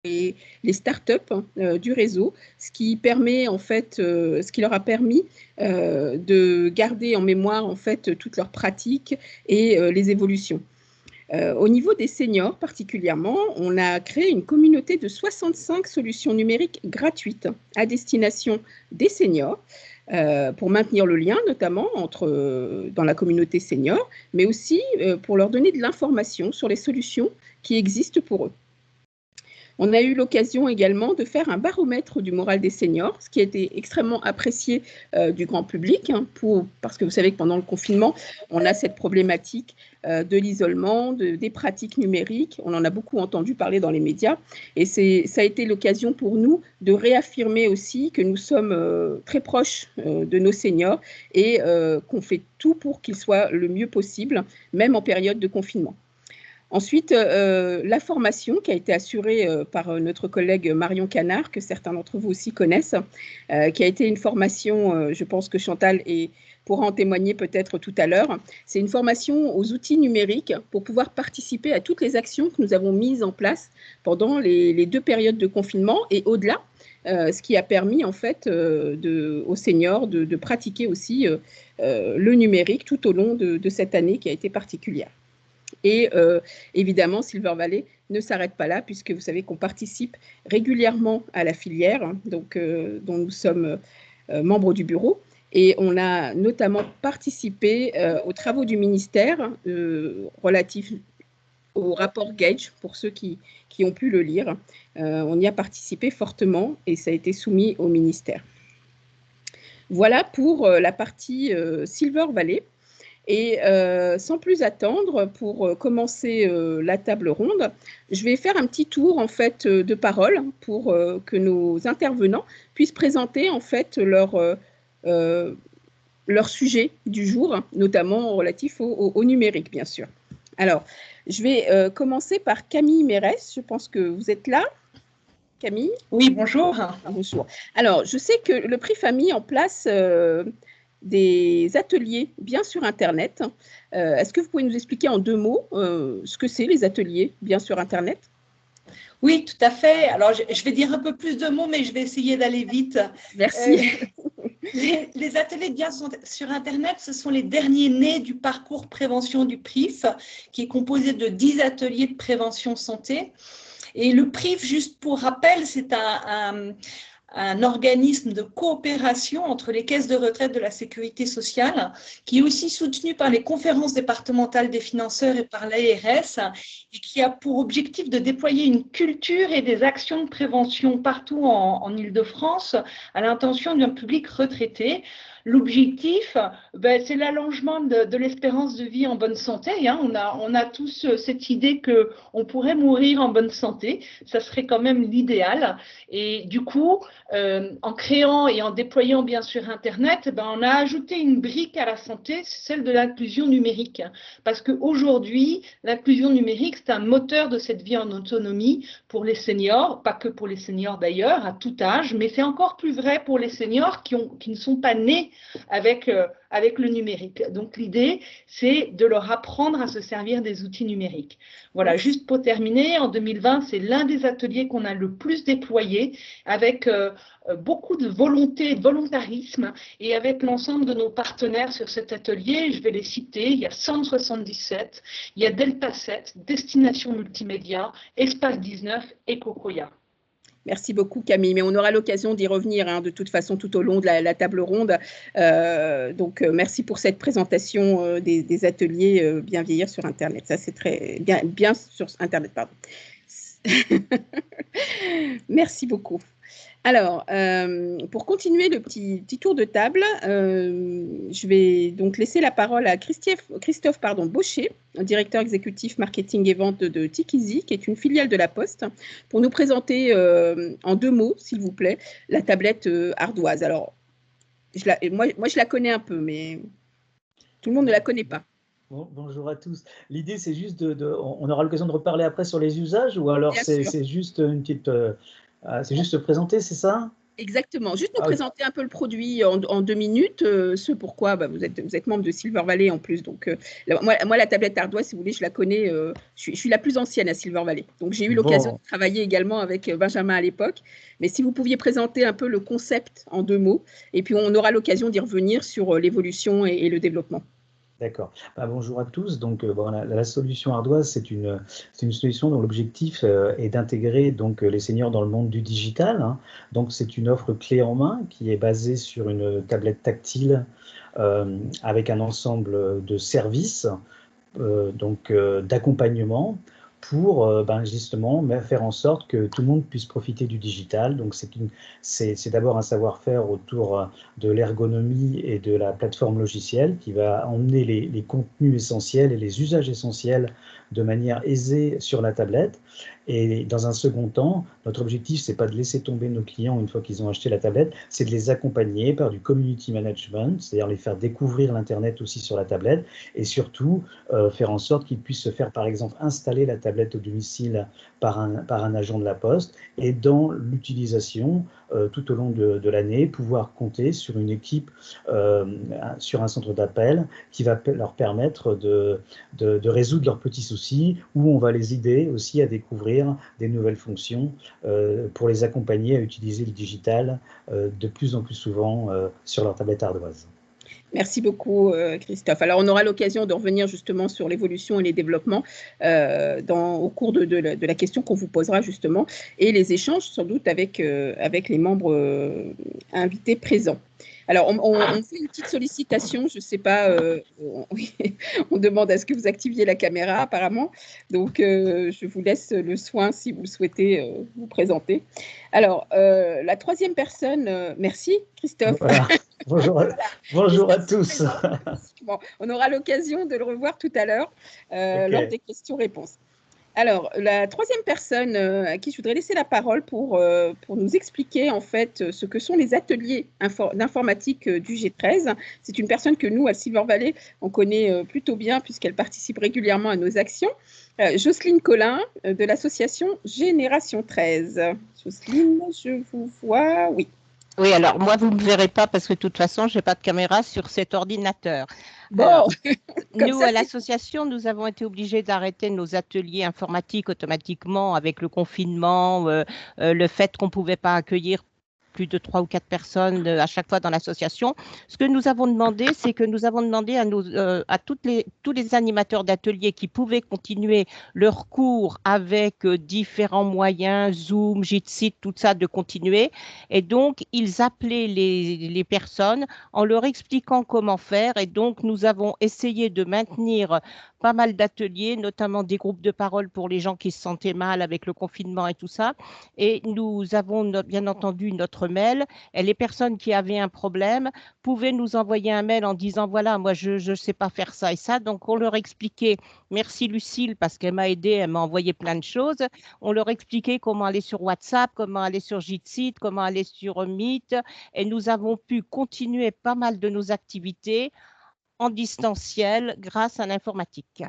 les startups du réseau, ce qui permet en fait, ce qui leur a permis de garder en mémoire en fait toutes leurs pratiques et les évolutions. Au niveau des seniors particulièrement, on a créé une communauté de 65 solutions numériques gratuites à destination des seniors pour maintenir le lien notamment dans la communauté senior, mais aussi pour leur donner de l'information sur les solutions qui existent pour eux. On a eu l'occasion également de faire un baromètre du moral des seniors, ce qui a été extrêmement apprécié du grand public, parce que vous savez que pendant le confinement, on a cette problématique de l'isolement, des pratiques numériques. On en a beaucoup entendu parler dans les médias. Et ça a été l'occasion pour nous de réaffirmer aussi que nous sommes très proches de nos seniors et qu'on fait tout pour qu'ils soient le mieux possible, même en période de confinement. Ensuite, la formation qui a été assurée par notre collègue Marion Canard, que certains d'entre vous aussi connaissent, qui a été une formation, je pense que Chantal pourra en témoigner peut-être tout à l'heure. C'est une formation aux outils numériques pour pouvoir participer à toutes les actions que nous avons mises en place pendant les 2 périodes de confinement et au-delà, ce qui a permis en fait aux seniors de pratiquer aussi le numérique tout au long de cette année qui a été particulière. Et évidemment, Silver Valley ne s'arrête pas là, puisque vous savez qu'on participe régulièrement à la filière, donc, dont nous sommes membres du bureau. Et on a notamment participé aux travaux du ministère relatifs au rapport Gage, pour ceux qui ont pu le lire. On y a participé fortement et ça a été soumis au ministère. Voilà pour la partie Silver Valley. Et sans plus attendre, pour commencer la table ronde, je vais faire un petit tour en fait de parole pour que nos intervenants puissent présenter en fait leur sujet du jour, notamment relatif au numérique, bien sûr. Alors, je vais commencer par Camille Mérès. Je pense que vous êtes là, Camille? Oui, bonjour. Bonjour. Alors, je sais que le prix Famille en place des ateliers bien sur Internet. Est-ce que vous pouvez nous expliquer en 2 mots ce que c'est les ateliers bien sur Internet? Oui, tout à fait. Alors, je vais dire un peu plus de mots, mais je vais essayer d'aller vite. Merci. Les ateliers bien sur Internet, ce sont les derniers nés du parcours prévention du PRIF, qui est composé de 10 ateliers de prévention santé. Et le PRIF, juste pour rappel, c'est un organisme de coopération entre les caisses de retraite de la sécurité sociale, qui est aussi soutenu par les conférences départementales des financeurs et par l'ARS, et qui a pour objectif de déployer une culture et des actions de prévention partout en Île-de-France à l'intention d'un public retraité. L'objectif, c'est l'allongement de l'espérance de vie en bonne santé. On a tous cette idée qu'on pourrait mourir en bonne santé. Ça serait quand même l'idéal. Et du coup, en créant et en déployant bien sûr Internet, on a ajouté une brique à la santé, c'est celle de l'inclusion numérique. Parce qu'aujourd'hui, l'inclusion numérique, c'est un moteur de cette vie en autonomie pour les seniors, pas que pour les seniors d'ailleurs, à tout âge, mais c'est encore plus vrai pour les seniors qui ne sont pas nés avec le numérique. Donc l'idée, c'est de leur apprendre à se servir des outils numériques. Voilà, juste pour terminer, en 2020, c'est l'un des ateliers qu'on a le plus déployé avec beaucoup de volonté et de volontarisme et avec l'ensemble de nos partenaires sur cet atelier. Je vais les citer, il y a 177, il y a Delta 7, Destination Multimédia, Espace 19 et Cocoya. Merci beaucoup Camille, mais on aura l'occasion d'y revenir de toute façon tout au long de la table ronde. Donc merci pour cette présentation des ateliers Bien vieillir sur Internet. Ça c'est très bien sur Internet, pardon. Merci beaucoup. Alors, pour continuer le petit tour de table, je vais donc laisser la parole à Christophe Baucher, directeur exécutif marketing et vente de Tikizi, qui est une filiale de La Poste, pour nous présenter en 2 mots, s'il vous plaît, la tablette ardoise. Alors, moi, je la connais un peu, mais tout le monde ne la connaît pas. Bonjour à tous. L'idée, c'est juste on aura l'occasion de reparler après sur les usages, ou alors c'est juste une petite… c'est juste se présenter, c'est ça? Exactement. Juste nous présenter un peu le produit en 2 minutes, ce pourquoi vous êtes membre de Silver Valley en plus. Donc, moi, la tablette ardoise, si vous voulez, je la connais. Je suis la plus ancienne à Silver Valley. Donc, j'ai eu l'occasion de travailler également avec Benjamin à l'époque. Mais si vous pouviez présenter un peu le concept en 2 mots, et puis on aura l'occasion d'y revenir sur l'évolution et le développement. D'accord. Bonjour à tous. Donc, la solution ardoise, c'est une solution dont l'objectif est d'intégrer donc les seniors dans le monde du digital, hein. Donc, c'est une offre clé en main qui est basée sur une tablette tactile avec un ensemble de services, d'accompagnement pour justement faire en sorte que tout le monde puisse profiter du digital. Donc, c'est d'abord un savoir-faire autour de l'ergonomie et de la plateforme logicielle qui va emmener les contenus essentiels et les usages essentiels de manière aisée sur la tablette. Et dans un second temps, notre objectif, c'est pas de laisser tomber nos clients une fois qu'ils ont acheté la tablette, c'est de les accompagner par du community management, c'est-à-dire les faire découvrir l'Internet aussi sur la tablette, et surtout faire en sorte qu'ils puissent se faire, par exemple, installer la tablette au domicile par un agent de la Poste, et dans l'utilisation tout au long de l'année, pouvoir compter sur une équipe, sur un centre d'appel qui va leur permettre de résoudre leurs petits soucis, où on va les aider aussi à découvrir des nouvelles fonctions pour les accompagner à utiliser le digital de plus en plus souvent sur leur tablette ardoise. Merci beaucoup, Christophe. Alors, on aura l'occasion de revenir justement sur l'évolution et les développements au cours de la question qu'on vous posera justement, et les échanges sans doute avec les membres invités présents. Alors, on fait une petite sollicitation, je ne sais pas, on demande à ce que vous activiez la caméra apparemment, donc je vous laisse le soin, si vous le souhaitez, vous présenter. Alors, la troisième personne, merci Christophe. Voilà. Bonjour à tous. On aura l'occasion de le revoir tout à l'heure lors des questions-réponses. Alors, la troisième personne à qui je voudrais laisser la parole pour nous expliquer en fait ce que sont les ateliers d'informatique du G13. C'est une personne que nous, à Silver Valley, on connaît plutôt bien puisqu'elle participe régulièrement à nos actions. Jocelyne Collin de l'association Génération 13. Jocelyne, je vous vois, oui. Oui, alors moi, vous ne me verrez pas parce que de toute façon, je n'ai pas de caméra sur cet ordinateur. Bon, alors, nous, à l'association, nous avons été obligés d'arrêter nos ateliers informatiques automatiquement avec le confinement, le fait qu'on ne pouvait pas accueillir plus de 3 ou 4 personnes à chaque fois dans l'association. Ce que nous avons demandé, c'est que nous avons demandé à tous les animateurs d'ateliers qui pouvaient continuer leur cours avec différents moyens, Zoom, Jitsi, tout ça, de continuer. Et donc, ils appelaient les personnes en leur expliquant comment faire. Et donc, nous avons essayé de maintenir pas mal d'ateliers, notamment des groupes de parole pour les gens qui se sentaient mal avec le confinement et tout ça. Et nous avons bien entendu notre mail, et les personnes qui avaient un problème pouvaient nous envoyer un mail en disant voilà, moi je ne sais pas faire ça et ça. Donc on leur expliquait, merci Lucille parce qu'elle m'a aidé, elle m'a envoyé plein de choses. On leur expliquait comment aller sur WhatsApp, comment aller sur Jitsi, comment aller sur Meet, et nous avons pu continuer pas mal de nos activités en distanciel grâce à l'informatique.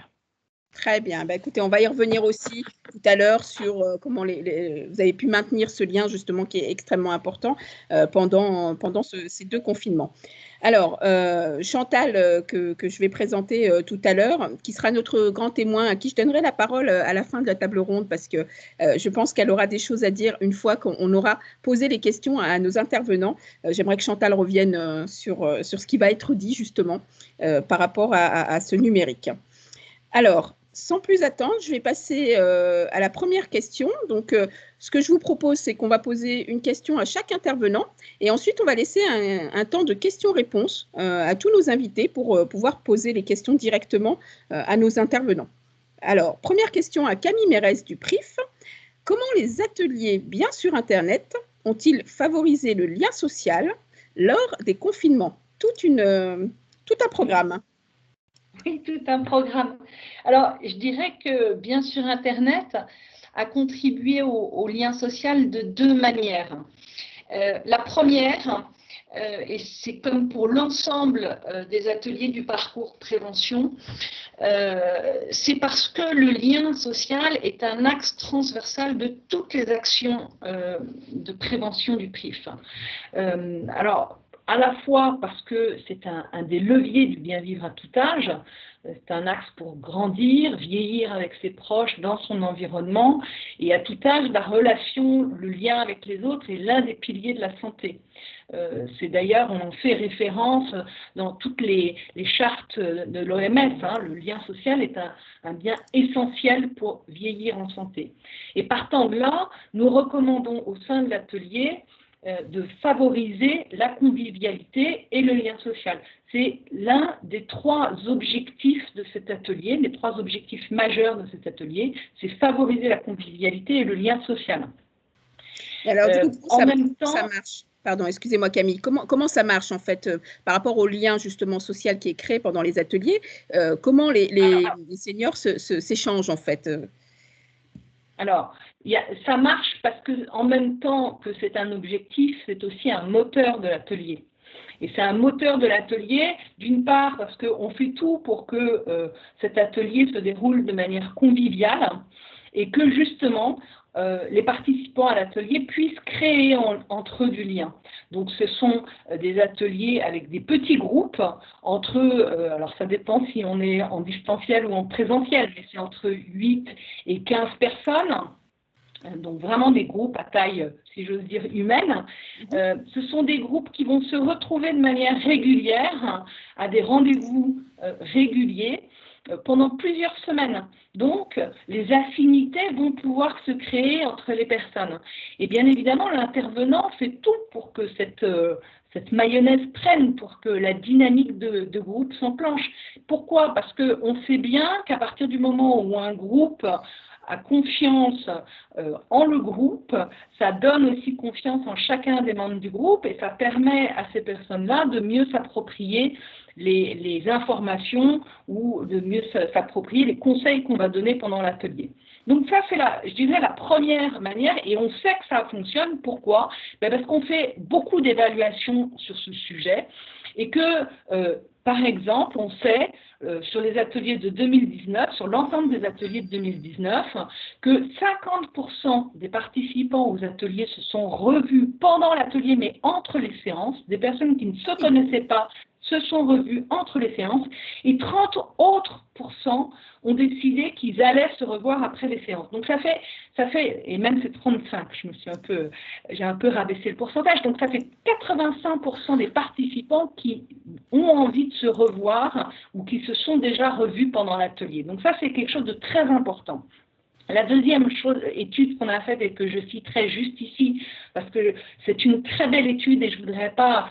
Très bien. Écoutez, on va y revenir aussi tout à l'heure sur comment vous avez pu maintenir ce lien justement qui est extrêmement important pendant ces 2 confinements. Alors, Chantal, que je vais présenter tout à l'heure, qui sera notre grand témoin, à qui je donnerai la parole à la fin de la table ronde parce que je pense qu'elle aura des choses à dire une fois qu'on aura posé les questions à nos intervenants. J'aimerais que Chantal revienne sur ce qui va être dit justement par rapport à ce numérique. Alors, sans plus attendre, je vais passer à la première question. Donc, ce que je vous propose, c'est qu'on va poser une question à chaque intervenant et ensuite, on va laisser un temps de questions-réponses à tous nos invités pour pouvoir poser les questions directement à nos intervenants. Alors, première question à Camille Mérès du PRIF. Comment les ateliers bien sur Internet ont-ils favorisé le lien social lors des confinements? Tout un programme. Oui, tout un programme. Alors, je dirais que bien sûr Internet a contribué au lien social de 2 manières. La première, et c'est comme pour l'ensemble des ateliers du parcours prévention, C'est parce que le lien social est un axe transversal de toutes les actions de prévention du PRIF. Alors, à la fois parce que c'est un des leviers du bien vivre à tout âge, c'est un axe pour grandir, vieillir avec ses proches dans son environnement, et à tout âge, la relation, le lien avec les autres est l'un des piliers de la santé. C'est d'ailleurs, on en fait référence dans toutes les chartes de l'OMS, hein, le lien social est un bien essentiel pour vieillir en santé. Et partant de là, nous recommandons au sein de l'atelier de favoriser la convivialité et le lien social. C'est l'un des 3 objectifs de cet atelier, les 3 objectifs majeurs de cet atelier, c'est favoriser la convivialité et le lien social. Et alors, du coup, en même temps, ça marche. Pardon, excusez-moi Camille, comment ça marche en fait par rapport au lien justement social qui est créé pendant les ateliers, comment les seniors s'échangent en fait Alors, ça marche parce qu'en même temps que c'est un objectif, c'est aussi un moteur de l'atelier. Et c'est un moteur de l'atelier, d'une part parce qu'on fait tout pour que cet atelier se déroule de manière conviviale et que justement les participants à l'atelier puissent créer entre eux du lien. Donc ce sont des ateliers avec des petits groupes entre eux, alors ça dépend si on est en distanciel ou en présentiel, mais c'est entre 8 et 15 personnes. Donc vraiment des groupes à taille, si j'ose dire, humaine. Ce sont des groupes qui vont se retrouver de manière régulière à des rendez-vous réguliers pendant plusieurs semaines. Donc, les affinités vont pouvoir se créer entre les personnes. Et bien évidemment, l'intervenant fait tout pour que cette mayonnaise prenne, pour que la dynamique de groupe s'enclenche. Pourquoi? Parce qu'on sait bien qu'à partir du moment où un groupe a confiance en le groupe, ça donne aussi confiance en chacun des membres du groupe et ça permet à ces personnes-là de mieux s'approprier les informations ou de mieux s'approprier les conseils qu'on va donner pendant l'atelier. Donc ça, c'est je dirais la première manière et on sait que ça fonctionne. Pourquoi? Parce qu'on fait beaucoup d'évaluations sur ce sujet et que, par exemple, on sait sur les ateliers de 2019, sur l'ensemble des ateliers de 2019, que 50% des participants aux ateliers se sont revus pendant l'atelier, mais entre les séances, des personnes qui ne se connaissaient pas se sont revus entre les séances, et 30 autres % ont décidé qu'ils allaient se revoir après les séances. Donc ça fait, et même c'est 35, j'ai un peu rabaissé le pourcentage, donc ça fait 85% des participants qui ont envie de se revoir ou qui se sont déjà revus pendant l'atelier. Donc ça, c'est quelque chose de très important. La deuxième étude qu'on a faite et que je citerai juste ici, parce que c'est une très belle étude et je ne voudrais pas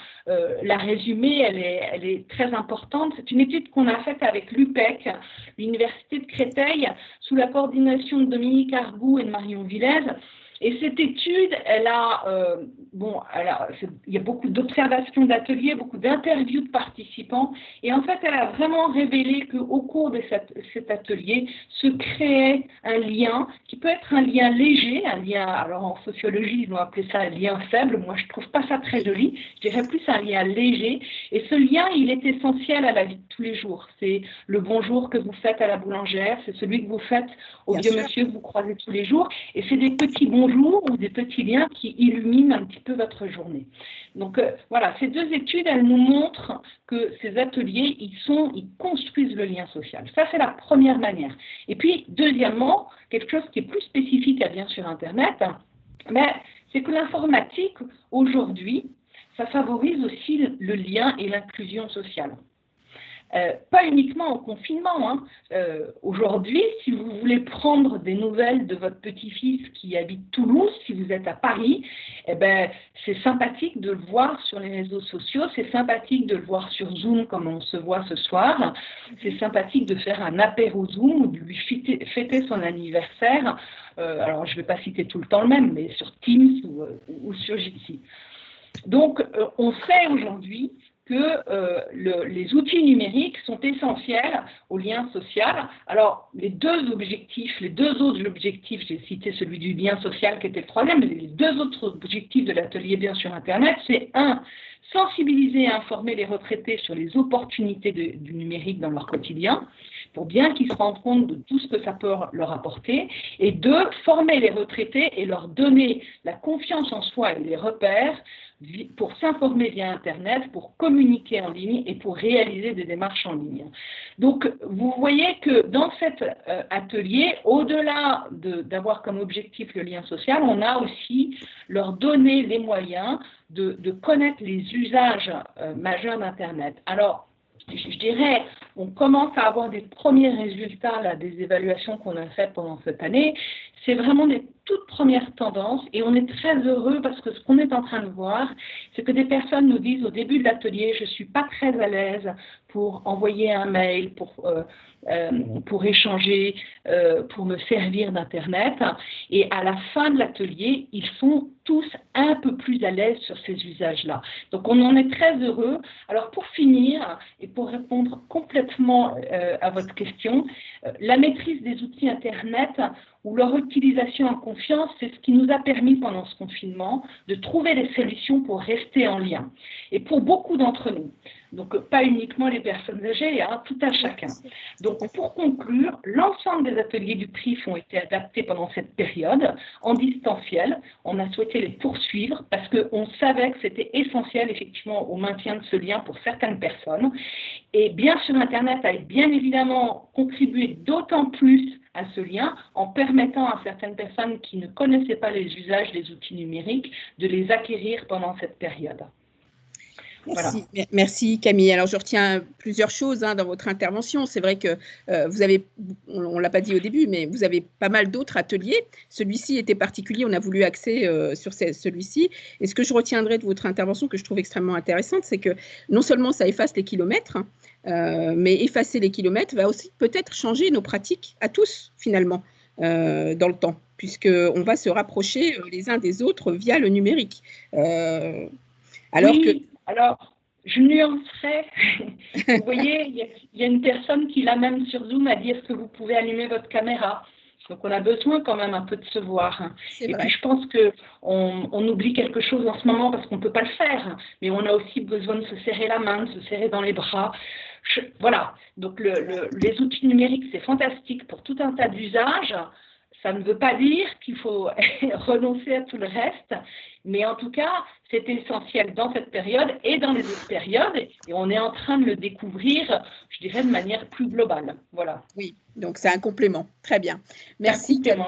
la résumer, elle est très importante. C'est une étude qu'on a faite avec l'UPEC, l'Université de Créteil, sous la coordination de Dominique Argout et de Marion Villez. Et cette étude, il y a beaucoup d'observations d'ateliers, beaucoup d'interviews de participants. Et en fait, elle a vraiment révélé qu'au cours de cet atelier se créait un lien qui peut être un lien léger, un lien, alors en sociologie, ils vont appeler ça un lien faible. Moi, je ne trouve pas ça très joli. Je dirais plus un lien léger. Et ce lien, il est essentiel à la vie de tous les jours. C'est le bonjour que vous faites à la boulangère, c'est celui que vous faites au vieux monsieur que vous croisez tous les jours. Et c'est des petits bonjours ou des petits liens qui illuminent un petit peu votre journée. Donc voilà, ces deux études, elles nous montrent que ces ateliers, ils construisent le lien social. Ça, c'est la première manière. Et puis, deuxièmement, quelque chose qui est plus spécifique à bien sur Internet, c'est que l'informatique, aujourd'hui, ça favorise aussi le lien et l'inclusion sociale. Pas uniquement en confinement. Aujourd'hui, si vous voulez prendre des nouvelles de votre petit-fils qui habite Toulouse, si vous êtes à Paris, c'est sympathique de le voir sur les réseaux sociaux, c'est sympathique de le voir sur Zoom comme on se voit ce soir, c'est sympathique de faire un apéro Zoom ou de lui fêter son anniversaire. Alors, je ne vais pas citer tout le temps le même, mais sur Teams ou sur Jitsi. Donc, on sait aujourd'hui que les outils numériques sont essentiels au lien social. Alors, les deux autres objectifs, j'ai cité celui du lien social qui était le troisième, mais les deux autres objectifs de l'atelier Bien sur Internet, c'est sensibiliser et informer les retraités sur les opportunités du numérique dans leur quotidien, pour bien qu'ils se rendent compte de tout ce que ça peut leur apporter, et 2, former les retraités et leur donner la confiance en soi et les repères pour s'informer via Internet, pour communiquer en ligne et pour réaliser des démarches en ligne. Donc, vous voyez que dans cet atelier, au-delà d'avoir comme objectif le lien social, on a aussi leur donner les moyens de connaître les usages majeurs d'Internet. Alors, je dirais, on commence à avoir des premiers résultats là, des évaluations qu'on a faites pendant cette année. C'est vraiment des toutes premières tendances et on est très heureux parce que ce qu'on est en train de voir, c'est que des personnes nous disent au début de l'atelier, je ne suis pas très à l'aise pour envoyer un mail, pour échanger, pour me servir d'Internet. Et à la fin de l'atelier, ils sont tous un peu plus à l'aise sur ces usages-là. Donc, on en est très heureux. Alors, pour finir, et pour répondre complètement à votre question, la maîtrise des outils Internet ou leur utilisation en confiance, c'est ce qui nous a permis pendant ce confinement de trouver des solutions pour rester en lien. Et pour beaucoup d'entre nous, donc pas uniquement les personnes âgées, hein, tout un chacun. Donc pour conclure, l'ensemble des ateliers du PRIF ont été adaptés pendant cette période en distanciel. On a souhaité les poursuivre parce qu'on savait que c'était essentiel effectivement au maintien de ce lien pour certaines personnes. Et bien sûr, Internet a bien évidemment contribué d'autant plus à ce lien en permettant à certaines personnes qui ne connaissaient pas les usages des outils numériques de les acquérir pendant cette période. Merci, voilà. Merci Camille. Alors je retiens plusieurs choses dans votre intervention. C'est vrai que vous avez, on ne l'a pas dit au début, mais vous avez pas mal d'autres ateliers. Celui-ci était particulier, on a voulu axer sur celui-ci. Et ce que je retiendrai de votre intervention, que je trouve extrêmement intéressante, c'est que non seulement ça efface les kilomètres, mais effacer les kilomètres va aussi peut-être changer nos pratiques à tous finalement dans le temps, puisqu'on va se rapprocher les uns des autres via le numérique. Alors, je nuancerais. Vous voyez, il y a une personne qui, là même sur Zoom, a dit « Est-ce que vous pouvez allumer votre caméra ?» Donc, on a besoin quand même un peu de se voir. Et puis, je pense qu'on oublie quelque chose en ce moment parce qu'on ne peut pas le faire. Mais on a aussi besoin de se serrer la main, de se serrer dans les bras. Voilà. Donc, les outils numériques, c'est fantastique pour tout un tas d'usages. Ça ne veut pas dire qu'il faut renoncer à tout le reste, mais en tout cas, c'est essentiel dans cette période et dans les autres périodes, et on est en train de le découvrir, je dirais, de manière plus globale. Voilà. Oui, donc c'est un complément. Très bien. Merci Camille.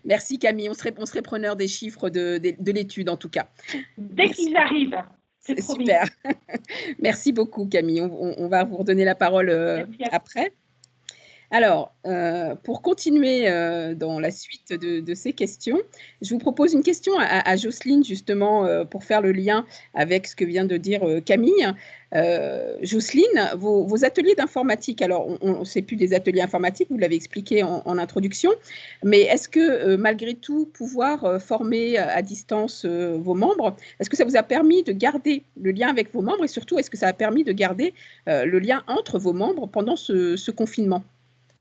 Merci Camille. On serait preneur des chiffres de l'étude en tout cas. Dès qu'ils arrivent. C'est super. Merci beaucoup Camille. On va vous redonner la parole après. Alors, pour continuer dans la suite de ces questions, je vous propose une question à Jocelyne, justement, pour faire le lien avec ce que vient de dire Camille. Jocelyne, vos ateliers d'informatique, alors on ne sait plus des ateliers informatiques, vous l'avez expliqué en introduction, mais est-ce que malgré tout, pouvoir former à distance vos membres, est-ce que ça vous a permis de garder le lien avec vos membres et surtout, est-ce que ça a permis de garder le lien entre vos membres pendant ce confinement ?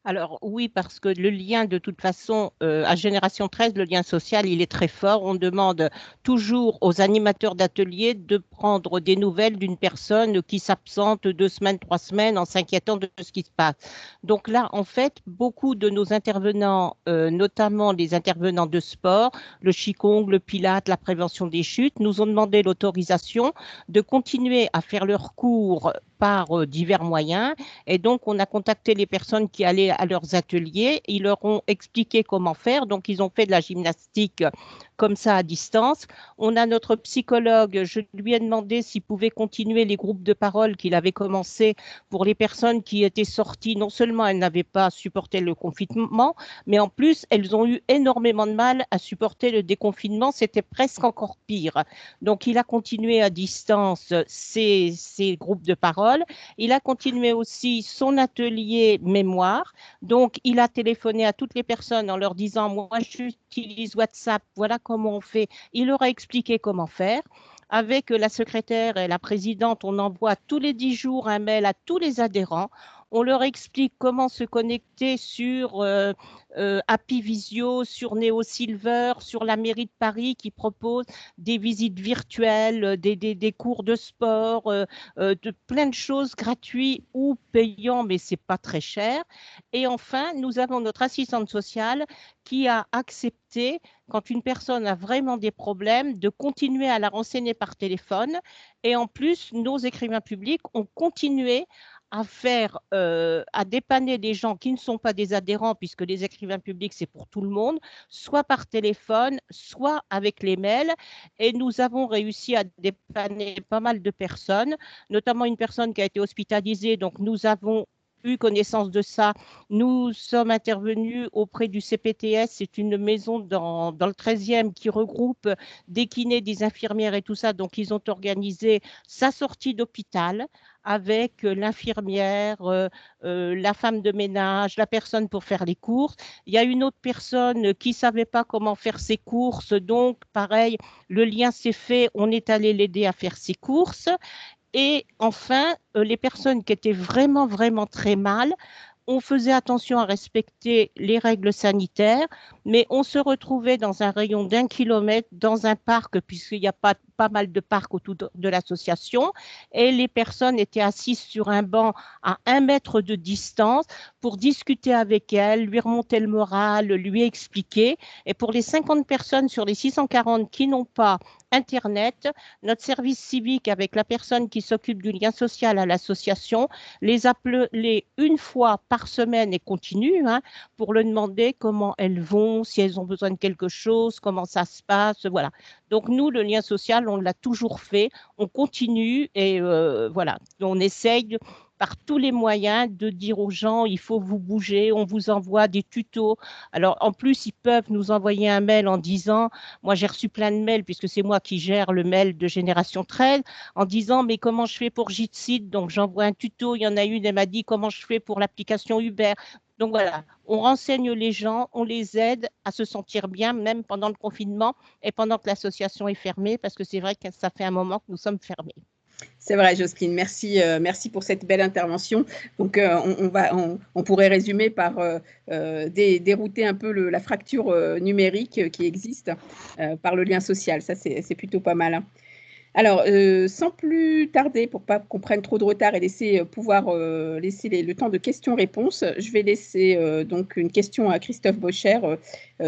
Alors oui, parce que le lien, de toute façon, à Génération 13, le lien social, il est très fort. On demande toujours aux animateurs d'ateliers de prendre des nouvelles d'une personne qui s'absente 2 semaines, 3 semaines en s'inquiétant de ce qui se passe. Donc là, en fait, beaucoup de nos intervenants, notamment les intervenants de sport, le Qigong, le Pilate, la prévention des chutes, nous ont demandé l'autorisation de continuer à faire leurs cours par divers moyens. Et donc, on a contacté les personnes qui allaient à leurs ateliers. Ils leur ont expliqué comment faire. Donc, ils ont fait de la gymnastique comme ça à distance. On a notre psychologue. Je lui ai demandé s'il pouvait continuer les groupes de parole qu'il avait commencé pour les personnes qui étaient sorties. Non seulement elles n'avaient pas supporté le confinement, mais en plus, elles ont eu énormément de mal à supporter le déconfinement. C'était presque encore pire. Donc, il a continué à distance ces groupes de parole. Il a continué aussi son atelier mémoire. Donc, il a téléphoné à toutes les personnes en leur disant « Moi, j'utilise WhatsApp, voilà comment on fait ». Il leur a expliqué comment faire. Avec la secrétaire et la présidente, on envoie tous les 10 jours un mail à tous les adhérents. On leur explique comment se connecter sur Happy Visio, sur Neo Silver, sur la mairie de Paris qui propose des visites virtuelles, des cours de sport, de plein de choses gratuites ou payants, mais c'est pas très cher. Et enfin, nous avons notre assistante sociale qui a accepté, quand une personne a vraiment des problèmes, de continuer à la renseigner par téléphone. Et en plus, nos écrivains publics ont continué à faire, à dépanner des gens qui ne sont pas des adhérents, puisque les écrivains publics, c'est pour tout le monde, soit par téléphone, soit avec les mails. Et nous avons réussi à dépanner pas mal de personnes, notamment une personne qui a été hospitalisée. Donc, nous avons eu connaissance de ça. Nous sommes intervenus auprès du CPTS, c'est une maison dans le 13e qui regroupe des kinés, des infirmières et tout ça. Donc, ils ont organisé sa sortie d'hôpital avec l'infirmière, la femme de ménage, la personne pour faire les courses. Il y a une autre personne qui ne savait pas comment faire ses courses. Donc, pareil, le lien s'est fait. On est allé l'aider à faire ses courses. Et enfin, les personnes qui étaient vraiment, vraiment très mal, on faisait attention à respecter les règles sanitaires, mais on se retrouvait dans un rayon d'1 kilomètre dans un parc, puisqu'il y a pas mal de parcs autour de l'association, et les personnes étaient assises sur un banc à 1 mètre de distance pour discuter avec elles, lui remonter le moral, lui expliquer. Et pour les 50 personnes sur les 640 qui n'ont pas Internet, notre service civique avec la personne qui s'occupe du lien social à l'association les appeler une fois par semaine et continue, hein, pour leur demander comment elles vont, si elles ont besoin de quelque chose, comment ça se passe, voilà. Donc nous, le lien social, on l'a toujours fait, on continue et voilà, on essaye par tous les moyens de dire aux gens, il faut vous bouger, on vous envoie des tutos. Alors en plus, ils peuvent nous envoyer un mail en disant, moi j'ai reçu plein de mails puisque c'est moi qui gère le mail de Génération 13, en disant, mais comment je fais pour Jitsi? Donc j'envoie un tuto, il y en a une, elle m'a dit comment je fais pour l'application Uber. Donc voilà, on renseigne les gens, on les aide à se sentir bien, même pendant le confinement et pendant que l'association est fermée, parce que c'est vrai que ça fait un moment que nous sommes fermés. C'est vrai, Jocelyne, merci, merci pour cette belle intervention. Donc, on pourrait résumer par dérouter un peu la fracture numérique qui existe par le lien social. Ça, c'est plutôt pas mal, hein. Alors, sans plus tarder, pour pas qu'on prenne trop de retard et laisser le temps de questions-réponses, je vais laisser donc une question à Christophe Bocher,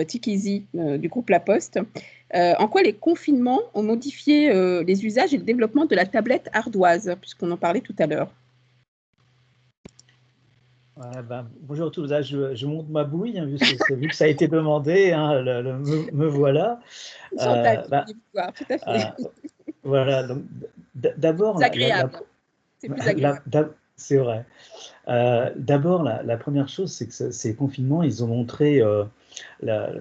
Tikizi du groupe La Poste. En quoi les confinements ont modifié les usages et le développement de la tablette ardoise, puisqu'on en parlait tout à l'heure? Voilà, bonjour à tous, là, je monte ma bouille, hein, vu que ça a été demandé, hein, me voilà. Chantal, tout à fait. Voilà, donc d'abord, C'est agréable. C'est plus agréable. c'est vrai. D'abord, la première chose, c'est que ces confinements, ils ont montré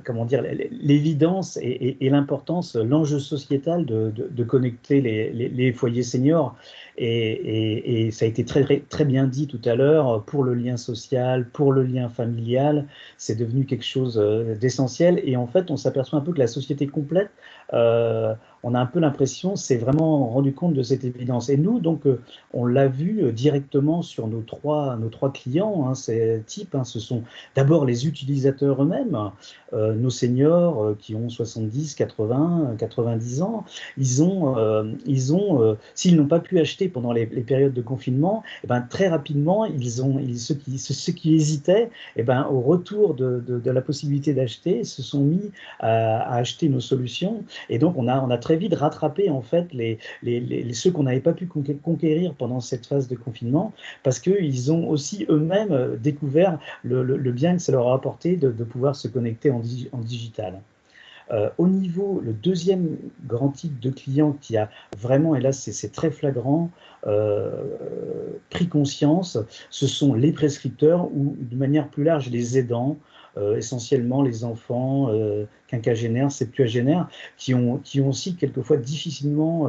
comment dire, l'évidence et l'importance, l'enjeu sociétal de connecter les foyers seniors. Et ça a été très bien dit tout à l'heure, pour le lien social, pour le lien familial, c'est devenu quelque chose d'essentiel. Et en fait, on s'aperçoit un peu que la société complète, on a un peu l'impression, s'est vraiment rendu compte de cette évidence. Et nous, donc, on l'a vu directement sur nos trois clients, hein, ces types, hein, ce sont d'abord les utilisateurs eux-mêmes, nos seniors qui ont 70, 80, 90 ans. Ils ont s'ils n'ont pas pu acheter pendant les périodes de confinement, eh ben, très rapidement, ceux qui hésitaient, eh ben, au retour de la possibilité d'acheter, se sont mis à acheter nos solutions. Et donc, on a très vite rattrapé en fait ceux qu'on n'avait pas pu conquérir pendant cette phase de confinement, parce qu'ils ont aussi eux-mêmes découvert le bien que ça leur a apporté de pouvoir se connecter en digital. Au niveau, le deuxième grand type de client qui a vraiment, et là c'est très flagrant, pris conscience, ce sont les prescripteurs ou de manière plus large les aidants, essentiellement les enfants quinquagénaires, septuagénaires, qui ont aussi quelquefois difficilement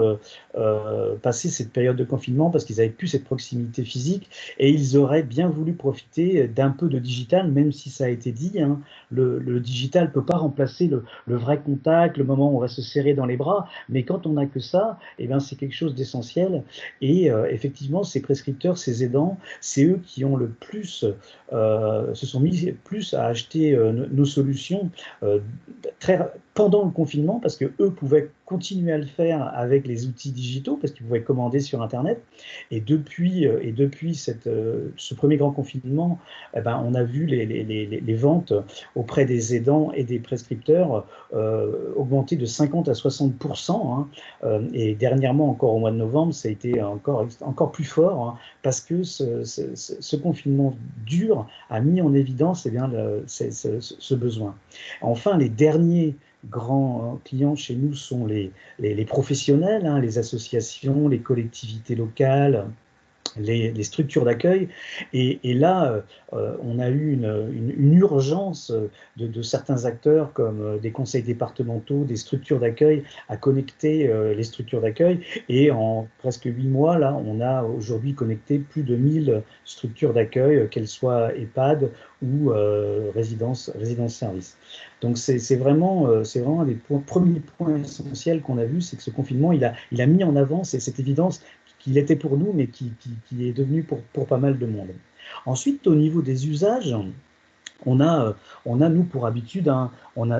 passé cette période de confinement parce qu'ils n'avaient plus cette proximité physique et ils auraient bien voulu profiter d'un peu de digital, même si ça a été dit, hein, le digital ne peut pas remplacer le vrai contact, le moment où on va se serrer dans les bras, mais quand on n'a que ça, eh bien, c'est quelque chose d'essentiel. Et effectivement, ces prescripteurs, ces aidants, c'est eux qui ont le plus, se sont mis plus à acheter nos solutions pendant le confinement, parce qu'eux pouvaient continuer à le faire avec les outils digitaux, parce qu'ils pouvaient commander sur Internet. Et depuis ce premier grand confinement, eh ben, on a vu les ventes auprès des aidants et des prescripteurs augmenter de 50 à 60%. Hein, et dernièrement, encore au mois de novembre, ça a été encore plus fort, hein, parce que ce confinement dur a mis en évidence eh bien, ce besoin. Enfin, les derniers grands clients chez nous sont les professionnels, hein, les associations, les collectivités locales, les structures d'accueil. Et là, on a eu une urgence de certains acteurs comme des conseils départementaux, des structures d'accueil, à connecter les structures d'accueil. Et en presque 8 mois, là, on a aujourd'hui connecté plus de 1000 structures d'accueil, qu'elles soient EHPAD ou résidence-service. Donc c'est vraiment un des premiers points essentiels qu'on a vu, c'est que ce confinement, il a mis en avant cette évidence qu'il était pour nous, mais qui est devenu pour pas mal de monde. Ensuite, au niveau des usages, on a nous pour habitude, hein, on a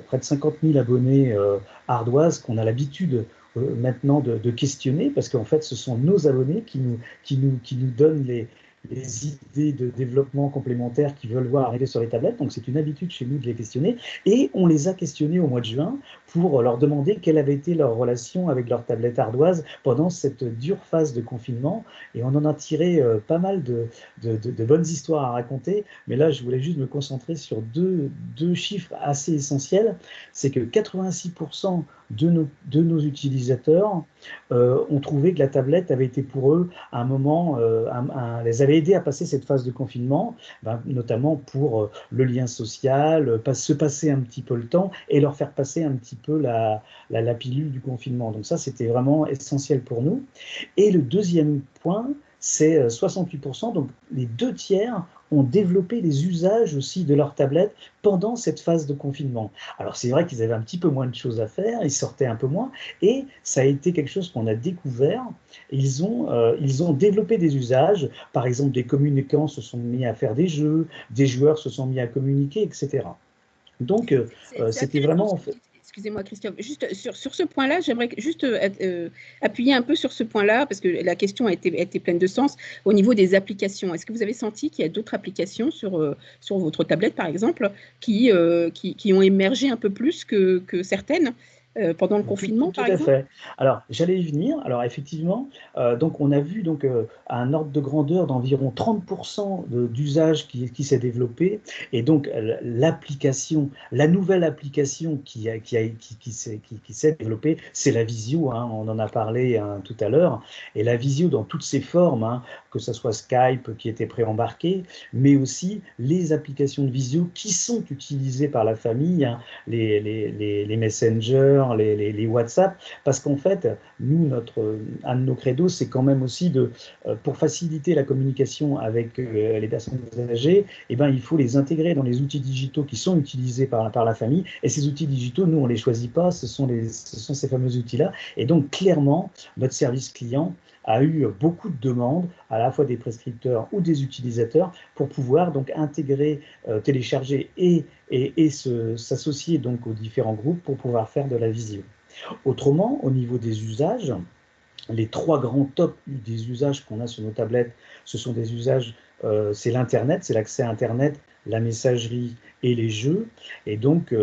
près de 50 000 abonnés ardoises qu'on a l'habitude maintenant de questionner, parce qu'en fait, ce sont nos abonnés qui nous donnent les idées de développement complémentaires qu'ils veulent voir arriver sur les tablettes. Donc c'est une habitude chez nous de les questionner. Et on les a questionnés au mois de juin pour leur demander quelle avait été leur relation avec leur tablette ardoise pendant cette dure phase de confinement. Et on en a tiré pas mal de bonnes histoires à raconter. Mais là, je voulais juste me concentrer sur deux chiffres assez essentiels. C'est que 86% de nos utilisateurs ont trouvé que la tablette avait été pour eux un moment, les avait aidés à passer cette phase de confinement, notamment pour le lien social, se passer un petit peu le temps et leur faire passer un petit peu la pilule du confinement. Donc ça, c'était vraiment essentiel pour nous. Et le deuxième point, c'est 68%, donc les 2/3 ont développé les usages aussi de leur tablette pendant cette phase de confinement. Alors c'est vrai qu'ils avaient un petit peu moins de choses à faire, ils sortaient un peu moins, et ça a été quelque chose qu'on a découvert. Ils ont développé des usages, par exemple des communicants se sont mis à faire des jeux, des joueurs se sont mis à communiquer, etc. Donc c'était vraiment... Excusez-moi, Christophe. Juste sur ce point-là, j'aimerais juste appuyer un peu sur ce point-là, parce que la question a été pleine de sens au niveau des applications. Est-ce que vous avez senti qu'il y a d'autres applications sur votre tablette, par exemple, qui ont émergé un peu plus que certaines pendant le confinement, par exemple? Tout à fait. Alors, j'allais y venir. Alors, effectivement, donc on a vu à un ordre de grandeur d'environ 30% d'usage qui s'est développé. Et donc, la nouvelle application qui s'est développée, c'est la visio. Hein, on en a parlé tout à l'heure. Et la visio dans toutes ses formes, hein, que ce soit Skype qui était préembarqué, mais aussi les applications de visio qui sont utilisées par la famille, hein, les messengers, les WhatsApp, parce qu'en fait, nous, un de nos credos, c'est quand même aussi pour faciliter la communication avec les personnes âgées, eh ben, il faut les intégrer dans les outils digitaux qui sont utilisés par la famille. Et ces outils digitaux, nous, on ne les choisit pas, ce sont ces fameux outils-là. Et donc, clairement, notre service client a eu beaucoup de demandes, à la fois des prescripteurs ou des utilisateurs, pour pouvoir donc intégrer, télécharger et s'associer donc aux différents groupes pour pouvoir faire de la visio. Autrement, au niveau des usages, les 3 grands tops des usages qu'on a sur nos tablettes, ce sont des usages, c'est l'Internet, c'est l'accès à Internet, la messagerie et les jeux. Et donc,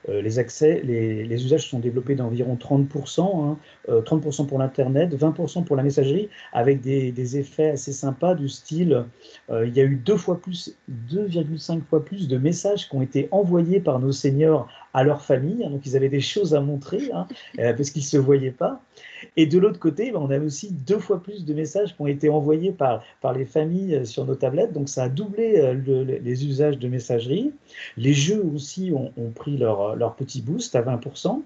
les usages sont développés d'environ 30%, 30% pour l'Internet, 20% pour la messagerie, avec des effets assez sympas du style, il y a eu 2,5 fois plus de messages qui ont été envoyés par nos seniors à leur famille, hein, donc ils avaient des choses à montrer, hein, parce qu'ils ne se voyaient pas. Et de l'autre côté, on a aussi 2 fois plus de messages qui ont été envoyés par les familles sur nos tablettes, donc ça a doublé les usages de messagerie. Les jeux aussi ont pris leur petit boost à 20%.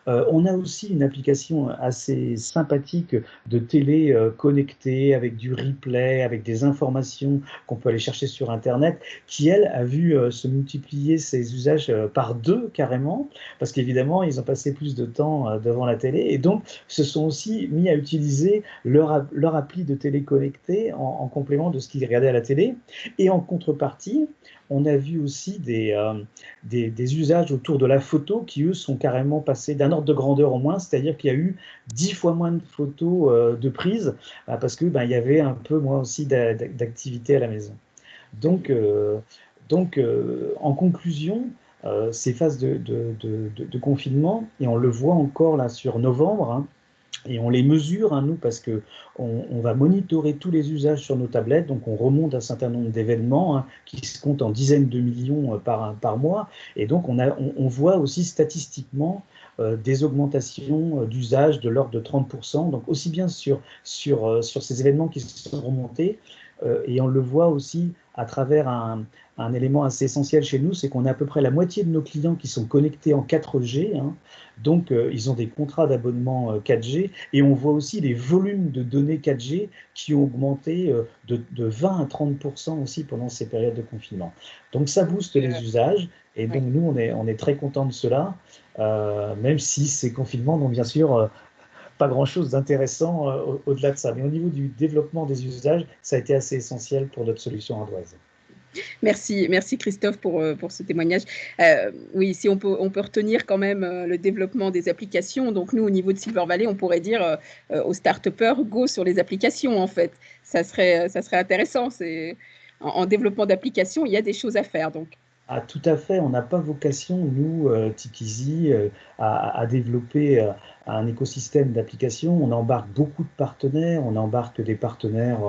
On a aussi une application assez sympathique de télé connectée avec du replay, avec des informations qu'on peut aller chercher sur Internet, qui, elle, a vu se multiplier ses usages par 2 carrément, parce qu'évidemment, ils ont passé plus de temps devant la télé, et donc se sont aussi mis à utiliser leur appli de télé connectée en complément de ce qu'ils regardaient à la télé. Et en contrepartie, on a vu aussi des usages autour de la photo qui, eux, sont carrément passés d'un ordre de grandeur en moins, c'est-à-dire qu'il y a eu 10 fois moins de photos de prise, parce que il y avait un peu moins aussi d'activité à la maison. Donc en conclusion, ces phases de confinement, et on le voit encore là sur novembre, hein, et on les mesure, hein, nous, parce qu'on va monitorer tous les usages sur nos tablettes, donc on remonte un certain nombre d'événements, hein, qui se comptent en dizaines de millions par mois, et donc on voit aussi statistiquement des augmentations d'usage de l'ordre de 30%, donc aussi bien sur ces événements qui sont remontés, et on le voit aussi à travers un élément assez essentiel chez nous, c'est qu'on a à peu près la moitié de nos clients qui sont connectés en 4G, hein, donc ils ont des contrats d'abonnement 4G, et on voit aussi les volumes de données 4G qui ont augmenté de 20 à 30% aussi pendant ces périodes de confinement. Donc ça booste les usages, et donc nous on est très contents de cela, même si ces confinements n'ont bien sûr pas grand-chose d'intéressant au-delà de ça. Mais au niveau du développement des usages, ça a été assez essentiel pour notre solution ardoise. Merci Christophe pour ce témoignage. Oui, ici on peut retenir quand même le développement des applications. Donc nous, au niveau de Silver Valley, on pourrait dire aux start-upers, go sur les applications en fait. Ça serait intéressant. En développement d'applications, il y a des choses à faire. Donc. Ah, tout à fait, on n'a pas vocation, nous, Tikizi, à développer un écosystème d'applications. On embarque beaucoup de partenaires, on embarque des partenaires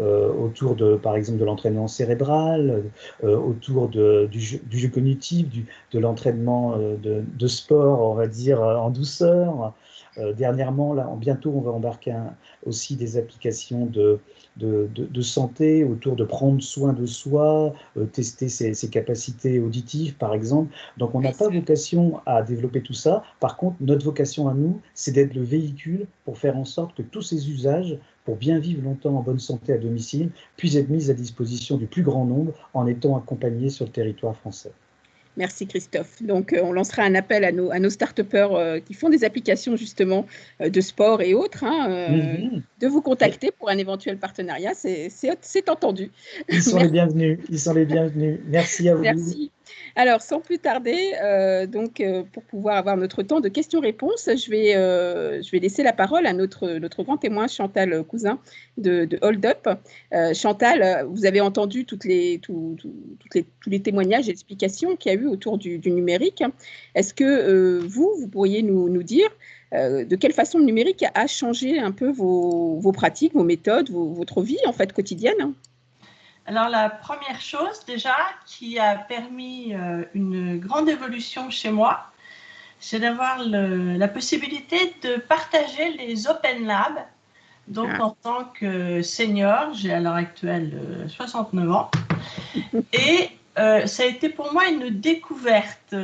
autour par exemple, de l'entraînement cérébral, autour du jeu cognitif, de l'entraînement de sport, on va dire, en douceur. Dernièrement, là, bientôt, on va embarquer aussi des applications de santé autour de prendre soin de soi, tester ses capacités auditives, par exemple. Donc, on n'a pas vocation à développer tout ça. Par contre, notre vocation à nous, c'est d'être le véhicule pour faire en sorte que tous ces usages, pour bien vivre longtemps en bonne santé à domicile, puissent être mis à disposition du plus grand nombre en étant accompagnés sur le territoire français. Merci Christophe. Donc, on lancera un appel à nos start-upers qui font des applications justement de sport et autres, hein, de vous contacter pour un éventuel partenariat. C'est entendu. Ils sont les bienvenus. Ils sont les bienvenus. Merci à vous. Merci. Alors, sans plus tarder, pour pouvoir avoir notre temps de questions-réponses, je vais laisser la parole à notre grand témoin, Chantal Cousin de Hold Up. Chantal, vous avez entendu tous les témoignages et explications qu'il y a eu autour du numérique. Est-ce que vous pourriez nous dire de quelle façon le numérique a changé un peu vos pratiques, vos méthodes, votre vie en fait quotidienne ? Alors, la première chose déjà qui a permis une grande évolution chez moi, c'est d'avoir la possibilité de partager les Open Labs. Donc, en tant que senior, j'ai à l'heure actuelle 69 ans. Et ça a été pour moi une découverte,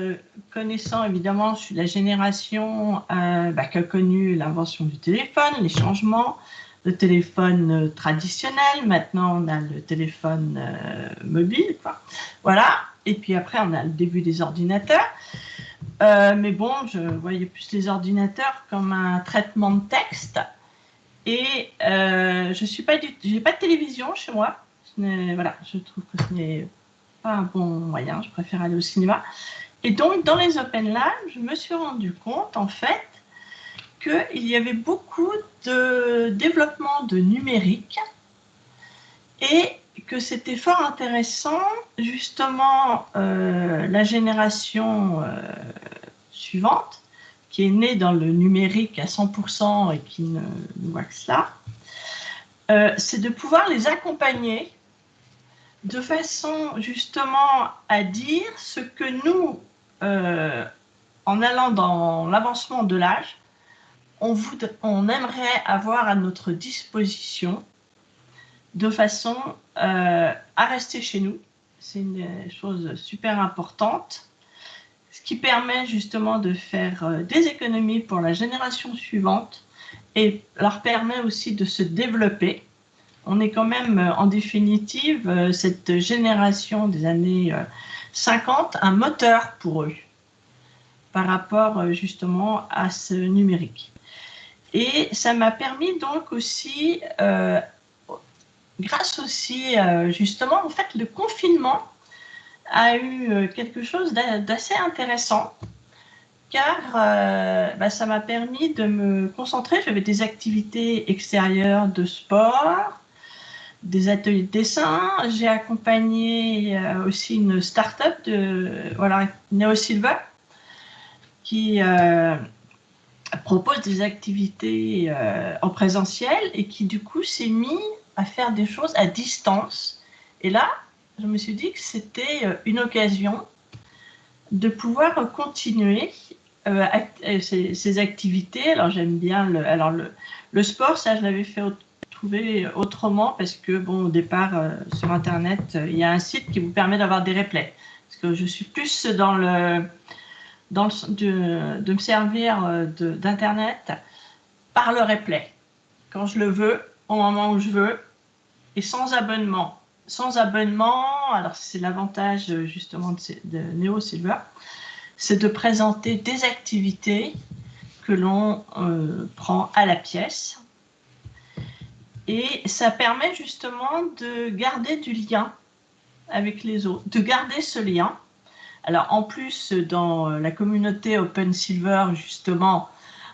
connaissant évidemment, je suis de la génération qui a connu l'invention du téléphone, les changements. Le téléphone traditionnel, maintenant on a le téléphone mobile, quoi. Voilà, et puis après on a le début des ordinateurs, mais bon, je voyais plus les ordinateurs comme un traitement de texte, et j'ai pas de télévision chez moi, voilà, je trouve que ce n'est pas un bon moyen, je préfère aller au cinéma, et donc dans les Open Labs, je me suis rendu compte en fait qu'il y avait beaucoup de développement de numérique et que c'était fort intéressant, justement, la génération suivante, qui est née dans le numérique à 100% et qui ne voit que cela, c'est de pouvoir les accompagner de façon justement à dire ce que nous, en allant dans l'avancement de l'âge, on aimerait avoir à notre disposition de façon à rester chez nous. C'est une chose super importante, ce qui permet justement de faire des économies pour la génération suivante et leur permet aussi de se développer. On est quand même, en définitive, cette génération des années 50, un moteur pour eux par rapport justement à ce numérique. Et ça m'a permis donc aussi, grâce aussi justement, en fait, le confinement a eu quelque chose d'assez intéressant, car ça m'a permis de me concentrer. J'avais des activités extérieures de sport, des ateliers de dessin. J'ai accompagné aussi une start-up NeoSilver qui propose des activités en présentiel et qui du coup s'est mis à faire des choses à distance. Et là, je me suis dit que c'était une occasion de pouvoir continuer ces activités. Alors j'aime bien le sport, ça je l'avais fait trouver autrement parce que bon, au départ sur internet il y a un site qui vous permet d'avoir des replays, parce que je suis plus de me servir d'internet par le replay quand je le veux, au moment où je veux et sans abonnement. Alors c'est l'avantage justement de NeoSilver, c'est de présenter des activités que l'on prend à la pièce. Et ça permet justement de garder du lien avec les autres, de garder ce lien. Alors en plus, dans la communauté OpenSilver, justement,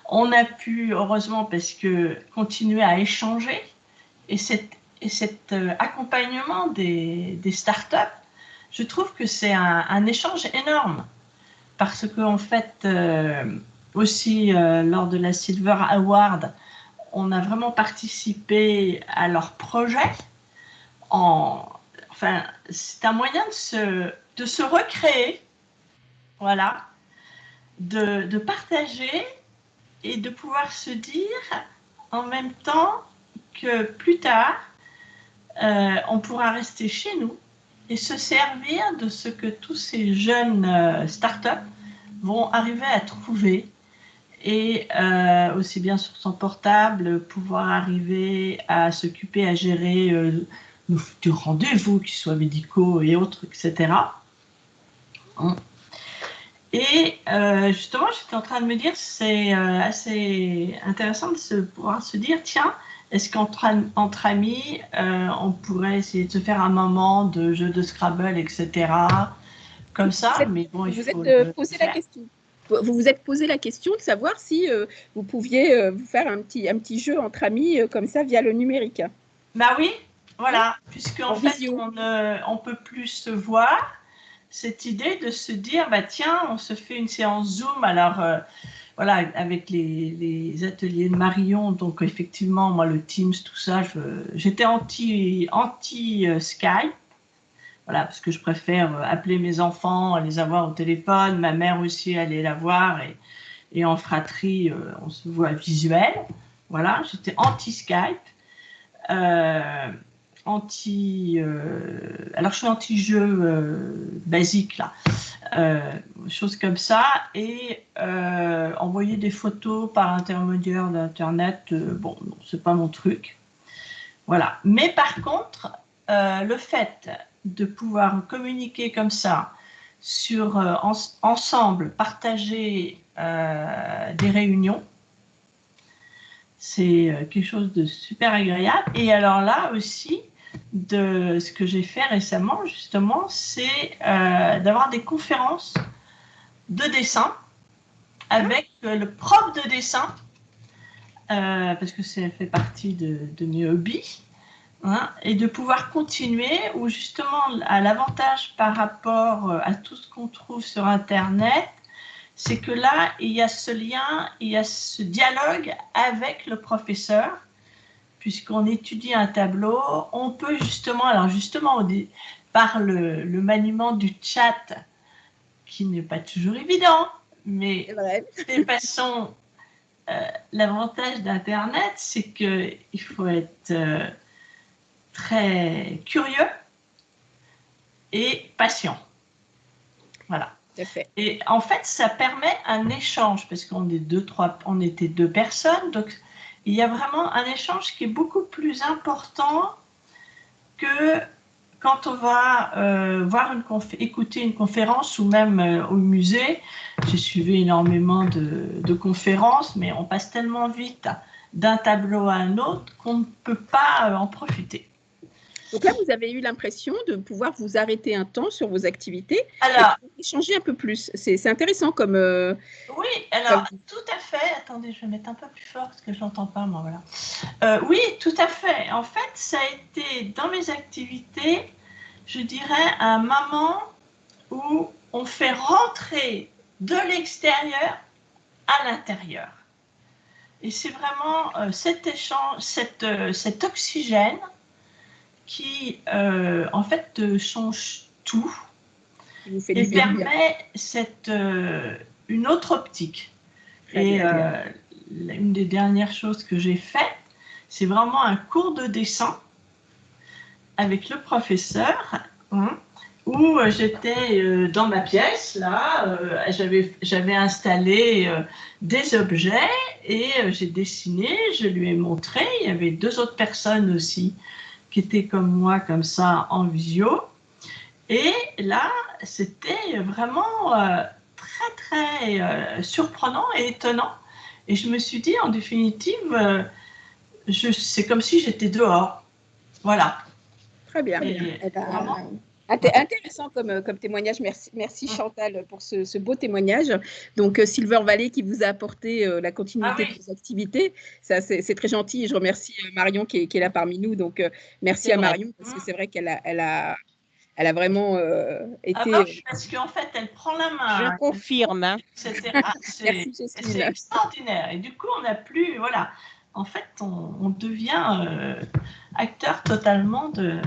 on a pu, heureusement, parce que continuer à échanger. Et cet accompagnement des startups, je trouve que c'est un échange énorme. Parce qu'en fait, aussi, lors de la Silver Award, on a vraiment participé à leur projet. Enfin, c'est un moyen de se recréer, voilà, de partager et de pouvoir se dire en même temps que plus tard, on pourra rester chez nous et se servir de ce que tous ces jeunes startups vont arriver à trouver. Et aussi bien sur son portable, pouvoir arriver à s'occuper, à gérer des rendez-vous, qu'ils soient médicaux et autres, etc. Et justement, j'étais en train de me dire, c'est assez intéressant de pouvoir se dire, tiens, est-ce qu'entre amis, on pourrait essayer de se faire un moment de jeu de Scrabble, etc. Comme ça, mais bon, il faut posé la question. Vous vous êtes posé la question de savoir si vous pouviez vous faire un petit jeu entre amis comme ça via le numérique. Bah oui, voilà, puisqu'en fait, on ne peut plus se voir. Cette idée de se dire, bah tiens, on se fait une séance Zoom. Alors, voilà, avec les ateliers de Marion, donc effectivement, moi, le Teams, tout ça, j'étais anti Skype. Voilà, parce que je préfère appeler mes enfants, les avoir au téléphone, ma mère aussi, aller la voir, et en fratrie, on se voit visuel. Voilà, j'étais anti-Skype, alors je suis anti-jeu basique, là, choses comme ça, et envoyer des photos par intermédiaire d'Internet, bon, c'est pas mon truc. Voilà, mais par contre, le fait de pouvoir communiquer comme ça, ensemble, partager des réunions, c'est quelque chose de super agréable. Et alors là aussi, de ce que j'ai fait récemment, justement, c'est d'avoir des conférences de dessin avec le prof de dessin, parce que ça fait partie de mes hobbies. hein, et de pouvoir continuer, où justement, à l'avantage par rapport à tout ce qu'on trouve sur Internet, c'est que là, il y a ce lien, il y a ce dialogue avec le professeur, puisqu'on étudie un tableau, on peut justement, alors justement, par le maniement du chat, qui n'est pas toujours évident, mais de toute façon, l'avantage d'Internet, c'est qu'il faut être très curieux et patient. Voilà. Et en fait, ça permet un échange, parce qu'on est on était 2 personnes, donc il y a vraiment un échange qui est beaucoup plus important que quand on va écouter une conférence ou même au musée. J'ai suivi énormément de conférences, mais on passe tellement vite d'un tableau à un autre qu'on ne peut pas en profiter. Donc là, vous avez eu l'impression de pouvoir vous arrêter un temps sur vos activités et échanger un peu plus. C'est intéressant comme… Oui, alors tout à fait. Attendez, je vais mettre un peu plus fort parce que je n'entends pas, moi, voilà. Oui, tout à fait. En fait, ça a été dans mes activités, je dirais, un moment où on fait rentrer de l'extérieur à l'intérieur. Et c'est vraiment cet échange, cet oxygène qui, en fait, change tout et permet une autre optique. Et une des dernières choses que j'ai faites, c'est vraiment un cours de dessin avec le professeur, où j'étais dans ma pièce, là, j'avais installé des objets et j'ai dessiné, je lui ai montré, il y avait 2 autres personnes aussi qui étaient comme moi, comme ça, en visio. Et là, c'était vraiment très, très surprenant et étonnant. Et je me suis dit, en définitive, c'est comme si j'étais dehors. Voilà. Très bien. Intéressant comme témoignage. Merci Chantal pour ce beau témoignage. Donc Silver Valley qui vous a apporté la continuité de vos activités. Ça, c'est très gentil. Et je remercie Marion qui est là parmi nous. Donc merci à Marion parce que c'est vrai qu'elle a vraiment été… parce qu'en fait, elle prend la main. Je confirme. C'est extraordinaire. Et du coup, on n'a plus… Voilà. En fait, on devient acteur totalement de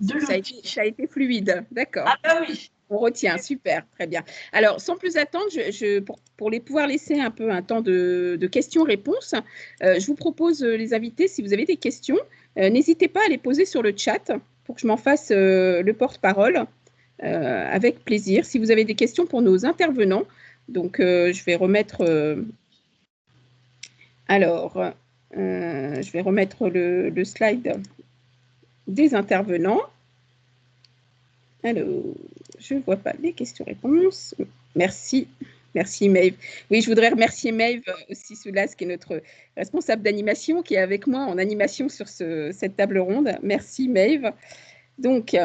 l'outil. Ça a été fluide, d'accord. Ah bah oui. On retient, super, très bien. Alors, sans plus attendre, pour pouvoir laisser un peu un temps de questions-réponses, je vous propose, les invités, si vous avez des questions, n'hésitez pas à les poser sur le chat pour que je m'en fasse le porte-parole avec plaisir. Si vous avez des questions pour nos intervenants, donc je vais remettre… je vais remettre le slide des intervenants. Alors, je ne vois pas les questions-réponses. Merci. Merci Maeve. Oui, je voudrais remercier Maeve aussi Soulas, qui est notre responsable d'animation, qui est avec moi en animation sur cette table ronde. Merci Maeve. Donc,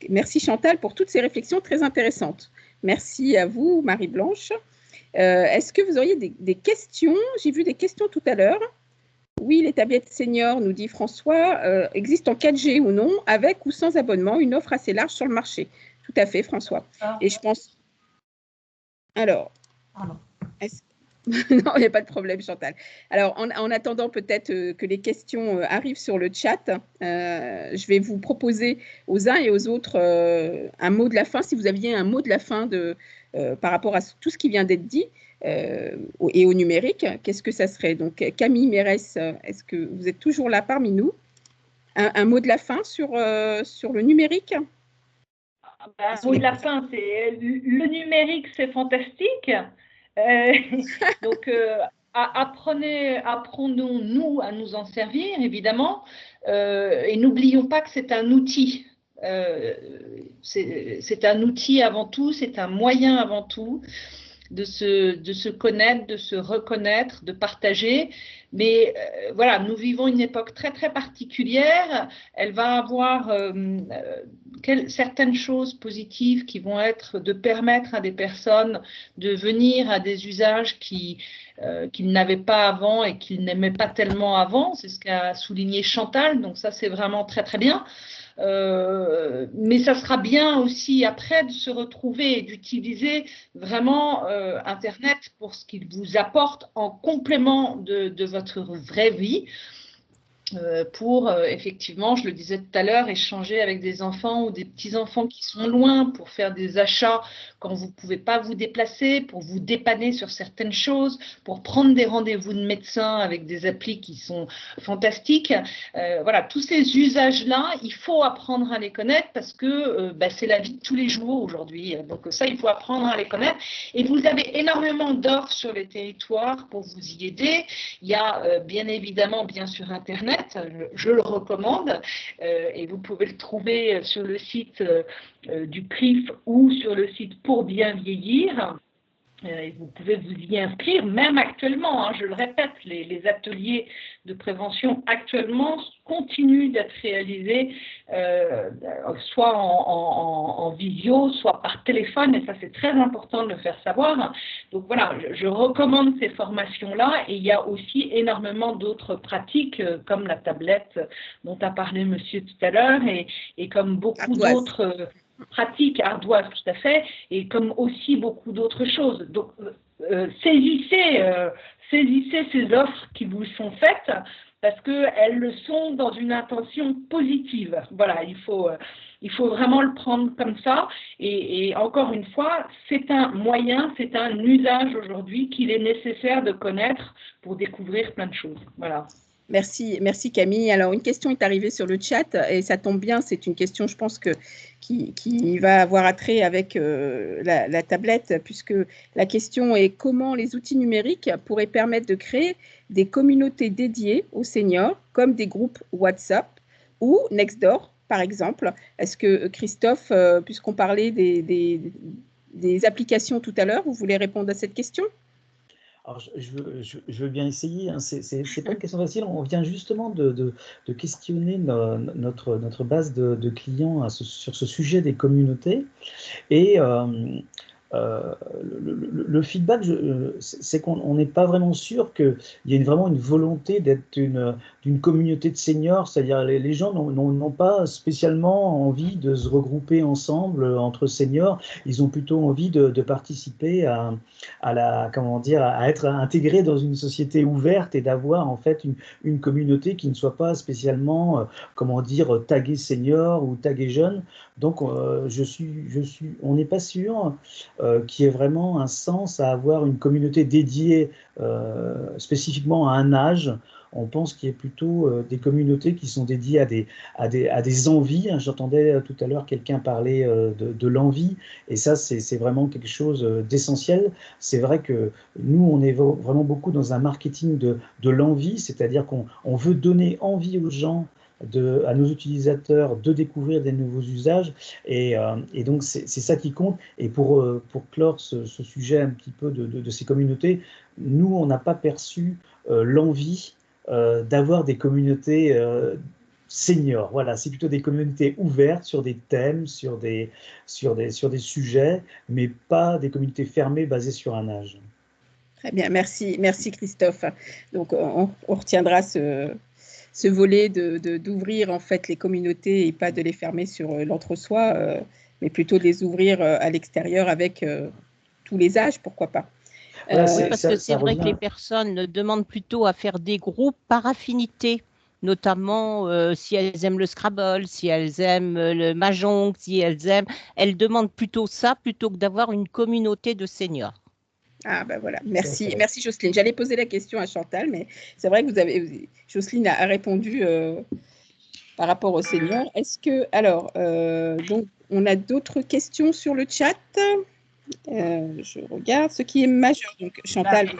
merci Chantal pour toutes ces réflexions très intéressantes. Merci à vous, Marie-Blanche. Est-ce que vous auriez des questions? J'ai vu des questions tout à l'heure. Oui, les tablettes seniors, nous dit François, existent en 4G ou non, avec ou sans abonnement, une offre assez large sur le marché. Tout à fait, François. Et je pense… Alors, non, il n'y a pas de problème, Chantal. Alors, en attendant peut-être que les questions arrivent sur le chat, je vais vous proposer aux uns et aux autres un mot de la fin. Si vous aviez un mot de la fin par rapport à tout ce qui vient d'être dit, et au numérique, qu'est-ce que ça serait? Donc, Camille Mérès, est-ce que vous êtes toujours là parmi nous? Un mot de la fin sur le numérique? Un mot de la fin, c'est le numérique, c'est fantastique. Donc, apprenons-nous à nous en servir, évidemment, et n'oublions pas que c'est un outil. C'est un outil avant tout, c'est un moyen avant tout de se connaître, de se reconnaître, de partager. Mais voilà, nous vivons une époque très, très particulière. Elle va avoir certaines choses positives qui vont être de permettre à des personnes de venir à des usages qu'ils n'avaient pas avant et qu'ils n'aimaient pas tellement avant. C'est ce qu'a souligné Chantal, donc ça c'est vraiment très très bien. Mais ça sera bien aussi après de se retrouver et d'utiliser vraiment Internet pour ce qu'il vous apporte en complément de votre vraie vie. Pour effectivement, je le disais tout à l'heure, échanger avec des enfants ou des petits-enfants qui sont loin, pour faire des achats quand vous ne pouvez pas vous déplacer, pour vous dépanner sur certaines choses, pour prendre des rendez-vous de médecins avec des applis qui sont fantastiques. Voilà, tous ces usages-là, il faut apprendre à les connaître parce que c'est la vie de tous les jours aujourd'hui. Donc ça, il faut apprendre à les connaître. Et vous avez énormément d'offres sur les territoires pour vous y aider. Il y a bien évidemment, bien sûr, Internet. Je le recommande et vous pouvez le trouver sur le site du CRIF ou sur le site Pour bien vieillir. Et vous pouvez vous y inscrire, même actuellement, hein, je le répète, les ateliers de prévention actuellement continuent d'être réalisés soit en visio, soit par téléphone, et ça c'est très important de le faire savoir. Donc voilà, je recommande ces formations-là, et il y a aussi énormément d'autres pratiques, comme la tablette dont a parlé monsieur tout à l'heure, et comme beaucoup d'autres pratiques ardoises, tout à fait, et comme aussi beaucoup d'autres choses. Donc, saisissez ces offres qui vous sont faites parce qu'elles le sont dans une intention positive. Voilà, il faut vraiment le prendre comme ça. Et encore une fois, c'est un moyen, c'est un usage aujourd'hui qu'il est nécessaire de connaître pour découvrir plein de choses. Voilà. Merci Camille. Alors, une question est arrivée sur le chat et ça tombe bien, c'est une question, je pense, qui va avoir attrait avec la tablette, puisque la question est comment les outils numériques pourraient permettre de créer des communautés dédiées aux seniors, comme des groupes WhatsApp ou Nextdoor, par exemple. Est-ce que Christophe, puisqu'on parlait des applications tout à l'heure, vous voulez répondre à cette question ? Alors, je veux bien essayer, hein. C'est pas une question facile. On vient justement de questionner notre base de clients sur ce sujet des communautés. Et le feedback, c'est qu'on n'est pas vraiment sûr qu'il y ait vraiment une volonté d'être d'une communauté de seniors, c'est-à-dire les gens n'ont pas spécialement envie de se regrouper ensemble entre seniors, ils ont plutôt envie de participer à être intégrés dans une société ouverte et d'avoir en fait une communauté qui ne soit pas spécialement, taguée senior ou taguée jeune. Donc, on n'est pas sûr qu'il y ait vraiment un sens à avoir une communauté dédiée spécifiquement à un âge. On pense qu'il y a plutôt des communautés qui sont dédiées à des envies. J'entendais tout à l'heure quelqu'un parler de l'envie, et ça, c'est vraiment quelque chose d'essentiel. C'est vrai que nous, on est vraiment beaucoup dans un marketing de l'envie, c'est-à-dire qu'on veut donner envie aux gens, à nos utilisateurs de découvrir des nouveaux usages, et donc c'est ça qui compte. Et pour clore ce sujet un petit peu de ces communautés, nous on n'a pas perçu l'envie d'avoir des communautés seniors. Voilà, c'est plutôt des communautés ouvertes sur des thèmes, sur des sujets, mais pas des communautés fermées basées sur un âge. Très bien, merci Christophe. Donc on retiendra ce volet d'ouvrir en fait les communautés et pas de les fermer sur l'entre-soi, mais plutôt de les ouvrir à l'extérieur avec tous les âges, pourquoi pas. Oui, parce que c'est vrai que les personnes demandent plutôt à faire des groupes par affinité, notamment si elles aiment le Scrabble, si elles aiment le Mahjong, elles demandent plutôt ça plutôt que d'avoir une communauté de seniors. Ah ben voilà, merci Jocelyne. J'allais poser la question à Chantal, mais c'est vrai que Jocelyne a répondu par rapport aux seniors. Est-ce que, alors, donc, on a d'autres questions sur le chat. Je regarde ce qui est majeur. Donc, Chantal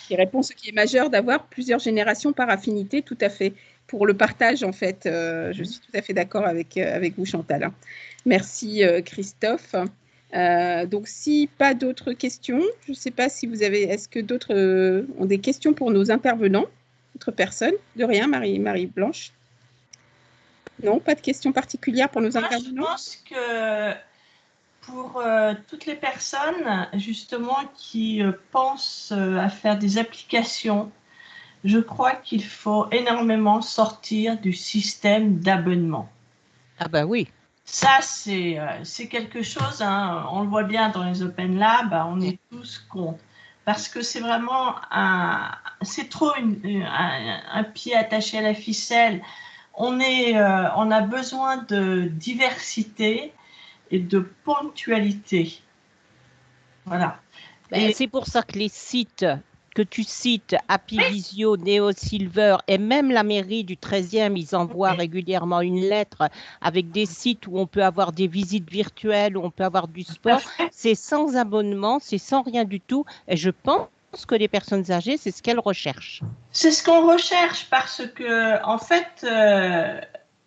qui répond ce qui est majeur d'avoir plusieurs générations par affinité, tout à fait. Pour le partage, en fait, je suis tout à fait d'accord avec vous, Chantal. Merci, Christophe. Donc, si pas d'autres questions, je ne sais pas si vous avez, est-ce que d'autres ont des questions pour nos intervenants, d'autres personnes? De rien, Marie-Blanche? Non, pas de questions particulières pour nos Moi, intervenants? je pense que pour toutes les personnes, justement, qui pensent à faire des applications, je crois qu'il faut énormément sortir du système d'abonnement. Ah ben oui. Ça, c'est quelque chose, hein, on le voit bien dans les Open Labs, on est tous contre. Parce que c'est vraiment c'est trop un pied attaché à la ficelle. On a besoin de diversité et de ponctualité. Voilà. Ben, c'est pour ça que les sites que tu cites, Happy Visio, Neo Silver et même la mairie du 13e, ils envoient régulièrement une lettre avec des sites où on peut avoir des visites virtuelles, où on peut avoir du sport. C'est sans abonnement, c'est sans rien du tout. Et je pense que les personnes âgées, c'est ce qu'elles recherchent. C'est ce qu'on recherche parce que, en fait,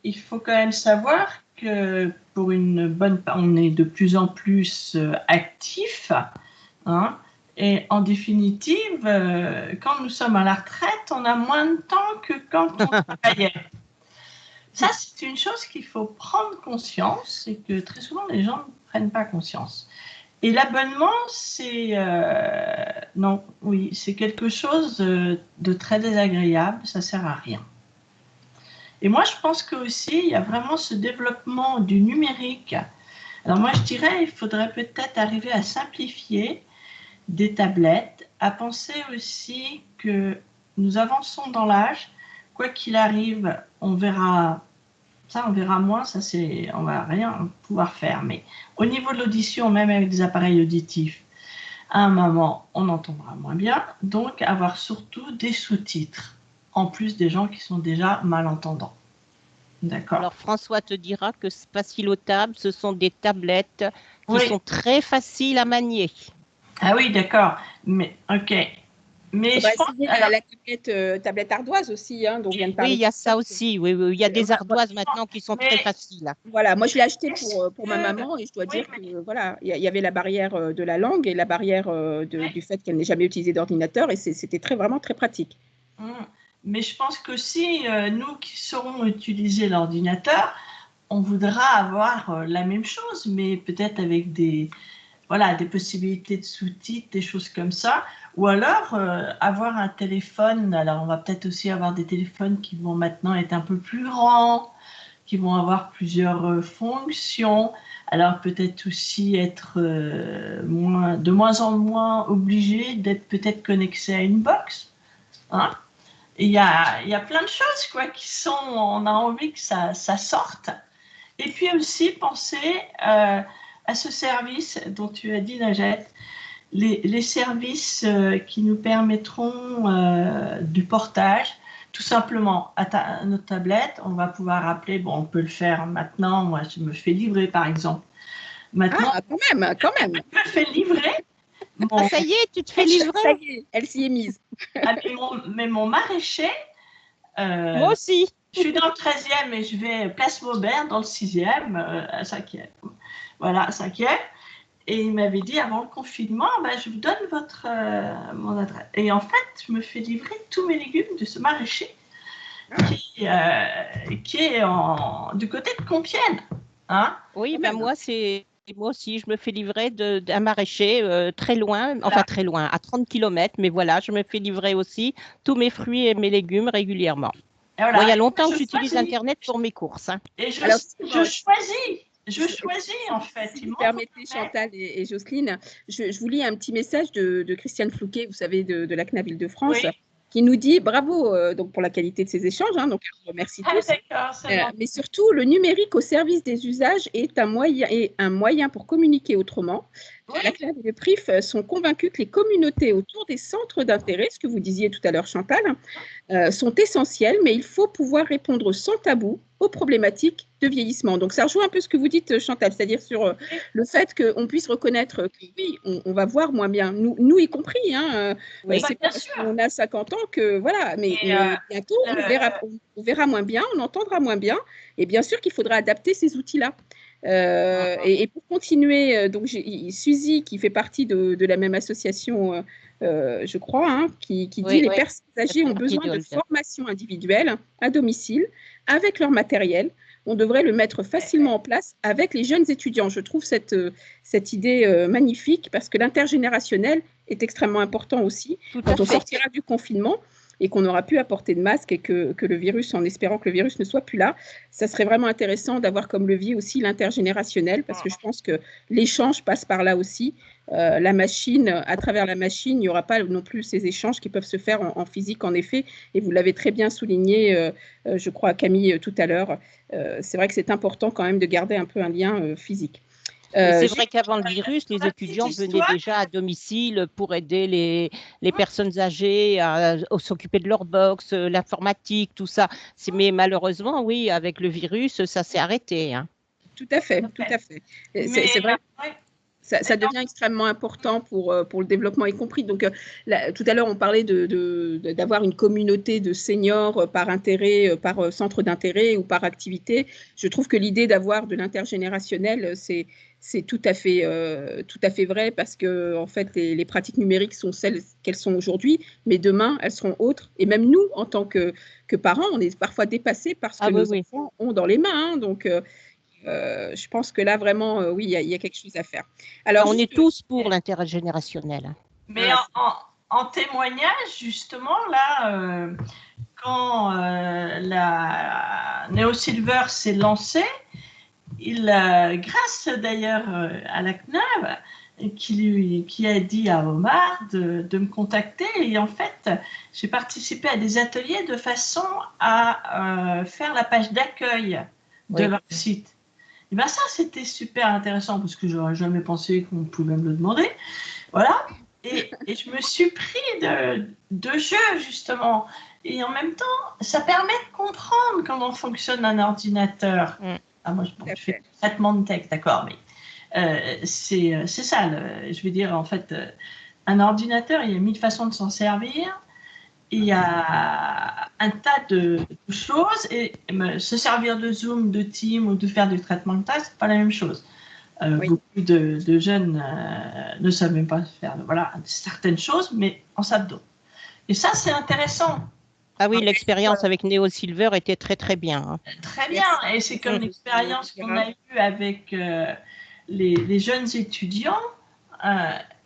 il faut quand même savoir que pour une bonne part, on est de plus en plus actifs, hein. Et en définitive, quand nous sommes à la retraite, on a moins de temps que quand on travaillait. Ça, c'est une chose qu'il faut prendre conscience et que très souvent les gens ne prennent pas conscience. Et l'abonnement, c'est c'est quelque chose de très désagréable, ça sert à rien. Et moi, je pense que aussi, il y a vraiment ce développement du numérique. Alors moi, je dirais, il faudrait peut-être arriver à simplifier des tablettes, à penser aussi que nous avançons dans l'âge, quoi qu'il arrive, on verra moins, on va rien pouvoir faire, mais au niveau de l'audition, même avec des appareils auditifs, à un moment, on entendra moins bien, donc avoir surtout des sous-titres, en plus des gens qui sont déjà malentendants. D'accord. Alors François te dira que Spatialotable, ce sont des tablettes qui sont très faciles à manier. Ah oui, d'accord. Mais ok. Mais je pense la tablette ardoise aussi, hein, dont vient de parler. Oui, il y a ça aussi. Oui, il y a des ardoises maintenant qui sont très faciles. Voilà, moi je l'ai acheté pour ma maman et je dois dire que voilà, il y avait la barrière de la langue et la barrière du fait qu'elle n'ait jamais utilisé d'ordinateur et c'était vraiment très pratique. Mais je pense que si nous qui saurons utiliser l'ordinateur, on voudra avoir la même chose, mais peut-être avec des possibilités de sous-titres, des choses comme ça. Ou alors avoir un téléphone. Alors, on va peut-être aussi avoir des téléphones qui vont maintenant être un peu plus grands, qui vont avoir plusieurs fonctions. Alors, peut-être aussi être de moins en moins obligé d'être peut-être connecté à une box. Hein? Et il y a plein de choses qui sont. On a envie que ça sorte. Et puis aussi penser à ce service dont tu as dit, Najette, les services qui nous permettront du portage, tout simplement à notre tablette, on va pouvoir appeler, on peut le faire maintenant, moi je me fais livrer par exemple. Maintenant, quand même. Je me fais livrer. Ça y est, tu te fais livrer. Ça y est, elle s'y est mise. Mais mon maraîcher, moi aussi. Je suis dans le 13e et je vais place Maubert dans le 6e, à 5e. Voilà, à 5e. Et il m'avait dit avant le confinement, je vous donne mon adresse. Et en fait, je me fais livrer tous mes légumes de ce maraîcher qui est du côté de Compiègne. Hein? Oui, moi aussi, je me fais livrer d'un maraîcher très loin, enfin très loin, à 30 km, mais voilà, je me fais livrer aussi tous mes fruits et mes légumes régulièrement. Voilà. Il y a longtemps que j'utilise Internet pour mes courses. Hein. Et je choisis en fait. Si vous permettez, Chantal et Jocelyne, je vous lis un petit message de Christiane Flouquet, vous savez, de la CNAV Île-de-France, qui nous dit bravo donc pour la qualité de ces échanges, hein, donc on remercie tous. Mais surtout, le numérique au service des usages est un moyen pour communiquer autrement. La CNAV et le PRIF sont convaincus que les communautés autour des centres d'intérêt, ce que vous disiez tout à l'heure, Chantal, sont essentielles, mais il faut pouvoir répondre sans tabou aux problématiques de vieillissement. Donc, ça rejoint un peu ce que vous dites, Chantal, c'est-à-dire sur le fait qu'on puisse reconnaître que oui, on va voir moins bien, nous y compris. Hein, c'est pas parce qu'on a 50 ans que voilà, mais bientôt, on verra moins bien, on entendra moins bien, et bien sûr qu'il faudra adapter ces outils-là. Et pour continuer, donc Suzy, qui fait partie de la même association, je crois, hein, qui dit les personnes âgées ont besoin de formation individuelle à domicile avec leur matériel on devrait le mettre facilement en place avec les jeunes étudiants. Je trouve cette idée magnifique parce que l'intergénérationnel est extrêmement important aussi. Quand on sortira du confinement et qu'on n'aura plus à porter de masque et que le virus, en espérant que le virus ne soit plus là, ça serait vraiment intéressant d'avoir comme levier aussi l'intergénérationnel parce que je pense que l'échange passe par là aussi. La machine, à travers la machine, il n'y aura pas non plus ces échanges qui peuvent se faire en physique, en effet. Et vous l'avez très bien souligné, je crois, Camille, tout à l'heure. C'est vrai que c'est important quand même de garder un peu un lien physique. C'est vrai qu'avant le virus, les étudiants venaient déjà à domicile pour aider les personnes âgées à s'occuper de leur box, l'informatique, tout ça. Mais malheureusement, oui, avec le virus, ça s'est arrêté. Hein. Tout à fait, tout à fait. C'est vrai. Ça devient extrêmement important pour le développement, y compris. Donc, tout à l'heure, on parlait d'avoir une communauté de seniors par intérêt, par centre d'intérêt ou par activité. Je trouve que l'idée d'avoir de l'intergénérationnel, c'est tout à fait vrai parce que, en fait, les pratiques numériques sont celles qu'elles sont aujourd'hui, mais demain, elles seront autres. Et même nous, en tant que parents, on est parfois dépassés parce que nos enfants ont dans les mains. Hein, donc, je pense que là, vraiment, oui, il y a quelque chose à faire. Alors, on est tous pour l'intergénérationnel. Mais en témoignage, justement, là, quand la NeoSilver s'est lancée, grâce d'ailleurs à la CNAV, qui a dit à Omar de me contacter. Et en fait, j'ai participé à des ateliers de façon à faire la page d'accueil de leur site. Et bien ça, c'était super intéressant parce que je n'aurais jamais pensé qu'on pouvait me le demander. Voilà. Et je me suis pris de jeu, justement. Et en même temps, ça permet de comprendre comment fonctionne un ordinateur. Ah, moi, je fais du traitement de texte, d'accord, mais c'est ça. Je veux dire, en fait, un ordinateur, il y a 1000 façons de s'en servir. Il y a un tas de choses et se servir de Zoom, de Teams ou de faire du traitement de texte, c'est pas la même chose. Beaucoup de jeunes ne savent même pas faire certaines choses, mais en savent d'autres. Et ça, c'est intéressant. Ah oui, l'expérience avec NeoSilver était très très bien. Hein. Très bien, et c'est comme l'expérience qu'on a eue avec les jeunes étudiants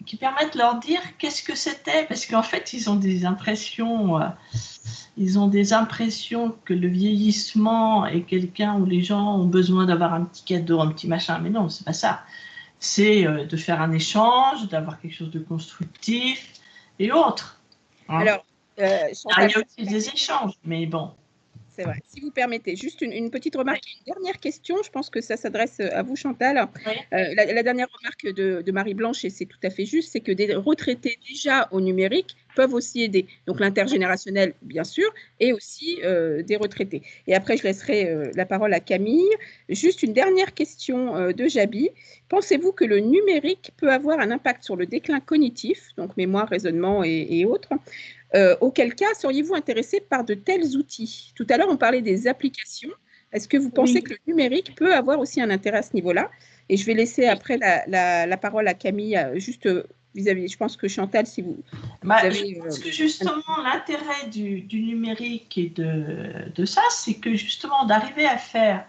qui permettent de leur dire qu'est-ce que c'était, parce qu'en fait, ils ont des impressions que le vieillissement est quelqu'un où les gens ont besoin d'avoir un petit cadeau, un petit machin, mais non, c'est pas ça. C'est de faire un échange, d'avoir quelque chose de constructif et autres. Hein. Alors, il y a aussi des échanges, mais bon. C'est vrai. Si vous permettez, juste une petite remarque, une dernière question, je pense que ça s'adresse à vous, Chantal. Oui. La dernière remarque de Marie-Blanche, et c'est tout à fait juste, c'est que des retraités déjà au numérique peuvent aussi aider. Donc l'intergénérationnel, bien sûr, et aussi des retraités. Et après, je laisserai la parole à Camille. Juste une dernière question de Jabi. Pensez-vous que le numérique peut avoir un impact sur le déclin cognitif, donc mémoire, raisonnement et autres ? Auquel cas, seriez-vous intéressé par de tels outils? Tout à l'heure, on parlait des applications. Est-ce que vous pensez que le numérique peut avoir aussi un intérêt à ce niveau-là? Et je vais laisser après la parole à Camille, juste vis-à-vis. Je pense que Chantal, si vous avez... Je pense que justement, l'intérêt du numérique et de ça, c'est que justement, d'arriver à faire,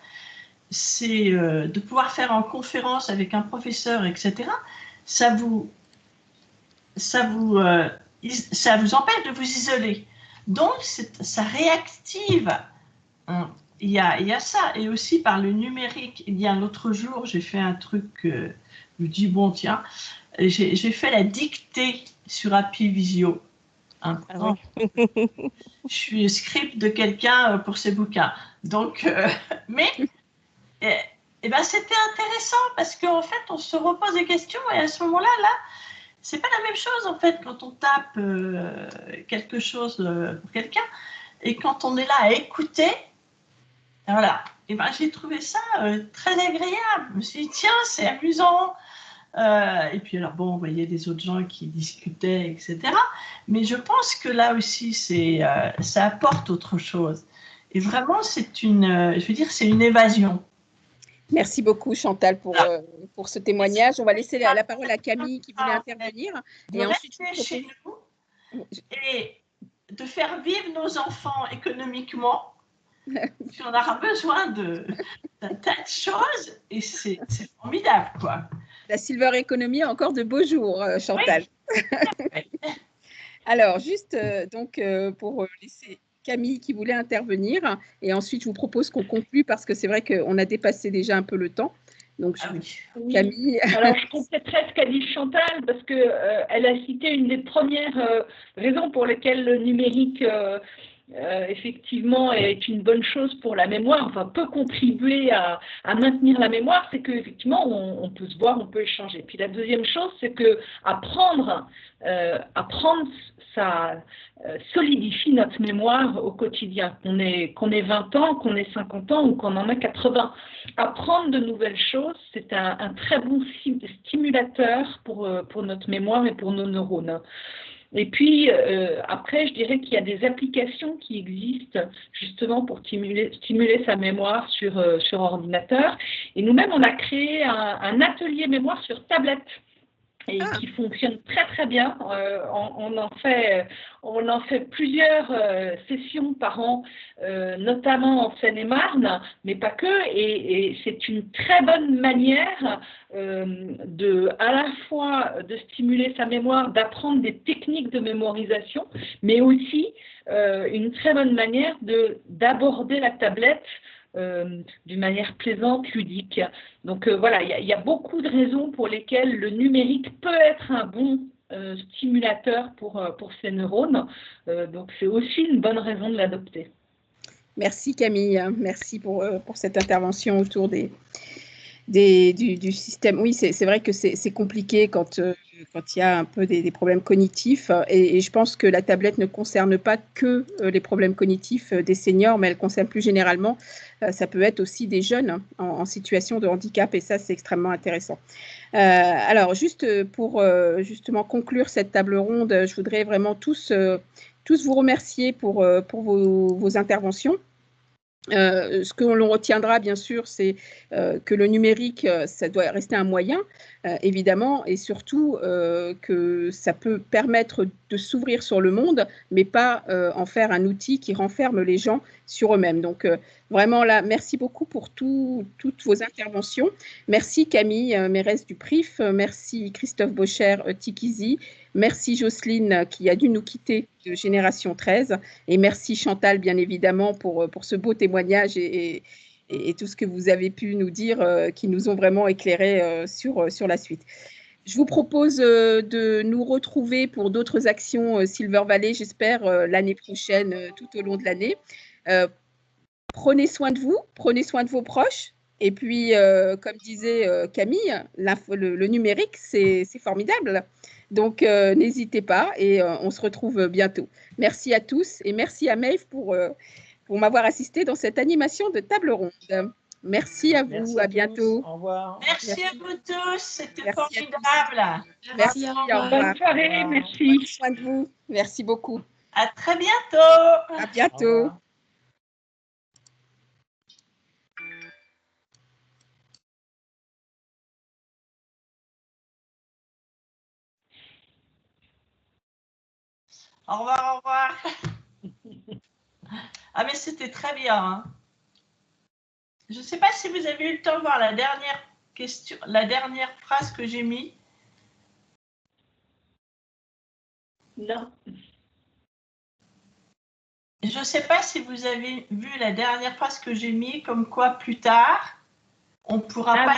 c'est de pouvoir faire en conférence avec un professeur, etc., ça vous empêche de vous isoler. Donc, ça réactive. Il y a ça. Et aussi, par le numérique, il y a un autre jour, j'ai fait un truc, je me dis, bon, tiens, j'ai fait la dictée sur Happy Visio. Je suis script de quelqu'un pour ses bouquins. Donc, mais ben, c'était intéressant parce qu'en fait, on se repose des questions et à ce moment-là, c'est pas la même chose en fait quand on tape quelque chose pour quelqu'un et quand on est là à écouter. Voilà. Et ben j'ai trouvé ça très agréable. Je me suis dit tiens c'est amusant. Et puis alors bon on voyait des autres gens qui discutaient etc. Mais je pense que là aussi ça apporte autre chose. Et vraiment c'est une évasion. Merci beaucoup Chantal pour ce témoignage. On va laisser la parole à Camille qui voulait intervenir. Et ensuite, chez nous et de faire vivre nos enfants économiquement Puis on aura besoin d'un tas de choses et c'est formidable, quoi. La Silver Economy a encore de beaux jours, Chantal. Oui. Alors, juste pour laisser Camille qui voulait intervenir, et ensuite je vous propose qu'on conclue parce que c'est vrai qu'on a dépassé déjà un peu le temps. Donc, Camille. Alors, je compléterai ce qu'a dit Chantal parce qu'elle a cité une des premières raisons pour lesquelles le numérique effectivement est une bonne chose pour la mémoire, enfin peut contribuer à maintenir la mémoire, c'est qu'effectivement on peut se voir, on peut échanger. Puis la deuxième chose, c'est que apprendre ça solidifie notre mémoire au quotidien, qu'on ait 20 ans, qu'on ait 50 ans ou qu'on en ait 80. Apprendre de nouvelles choses, c'est un très bon stimulateur pour notre mémoire et pour nos neurones. Et puis, après, je dirais qu'il y a des applications qui existent justement pour stimuler sa mémoire sur ordinateur. Et nous-mêmes, on a créé un atelier mémoire sur tablette et qui fonctionne très très bien. On en fait plusieurs sessions par an, notamment en Seine-et-Marne, mais pas que. Et c'est une très bonne manière à la fois de stimuler sa mémoire, d'apprendre des techniques de mémorisation, mais aussi une très bonne manière d'aborder la tablette d'une manière plaisante, ludique. Donc voilà, il y a beaucoup de raisons pour lesquelles le numérique peut être un bon stimulateur pour ces neurones. Donc c'est aussi une bonne raison de l'adopter. Merci Camille, merci pour cette intervention autour du système. Oui, c'est vrai que c'est compliqué quand il y a un peu des problèmes cognitifs. Et je pense que la tablette ne concerne pas que les problèmes cognitifs des seniors, mais elle concerne plus généralement, ça peut être aussi des jeunes en situation de handicap. Et ça, c'est extrêmement intéressant. Alors, juste pour justement conclure cette table ronde, je voudrais vraiment tous vous remercier pour vos interventions. Ce que l'on retiendra, bien sûr, c'est que le numérique, ça doit rester un moyen, évidemment, et surtout que ça peut permettre de s'ouvrir sur le monde, mais pas en faire un outil qui renferme les gens sur eux-mêmes. Donc, vraiment, là, merci beaucoup pour toutes vos interventions. Merci Camille Mérès du PRIF, merci Christophe Bocher, Tikizi, merci Jocelyne qui a dû nous quitter de Génération 13, et merci Chantal, bien évidemment, pour ce beau témoignage et tout ce que vous avez pu nous dire, qui nous ont vraiment éclairés sur la suite. Je vous propose de nous retrouver pour d'autres actions Silver Valley, j'espère, l'année prochaine, tout au long de l'année. Prenez soin de vous, prenez soin de vos proches. Et puis, comme disait Camille, le numérique, c'est formidable. Donc, n'hésitez pas et on se retrouve bientôt. Merci à tous et merci à Maeve pour m'avoir assisté dans cette animation de table ronde. Merci à vous, merci à bientôt. Au revoir. Merci à vous tous, c'était formidable. Merci, au revoir. Bonne soirée, merci. Prenez soin de vous. Merci beaucoup. À très bientôt. À bientôt. Au revoir, au revoir. Ah, mais c'était très bien. Hein. Je ne sais pas si vous avez eu le temps de voir la dernière question, la dernière phrase que j'ai mise. Non. Je ne sais pas si vous avez vu la dernière phrase que j'ai mise, comme quoi plus tard, on ne pourra pas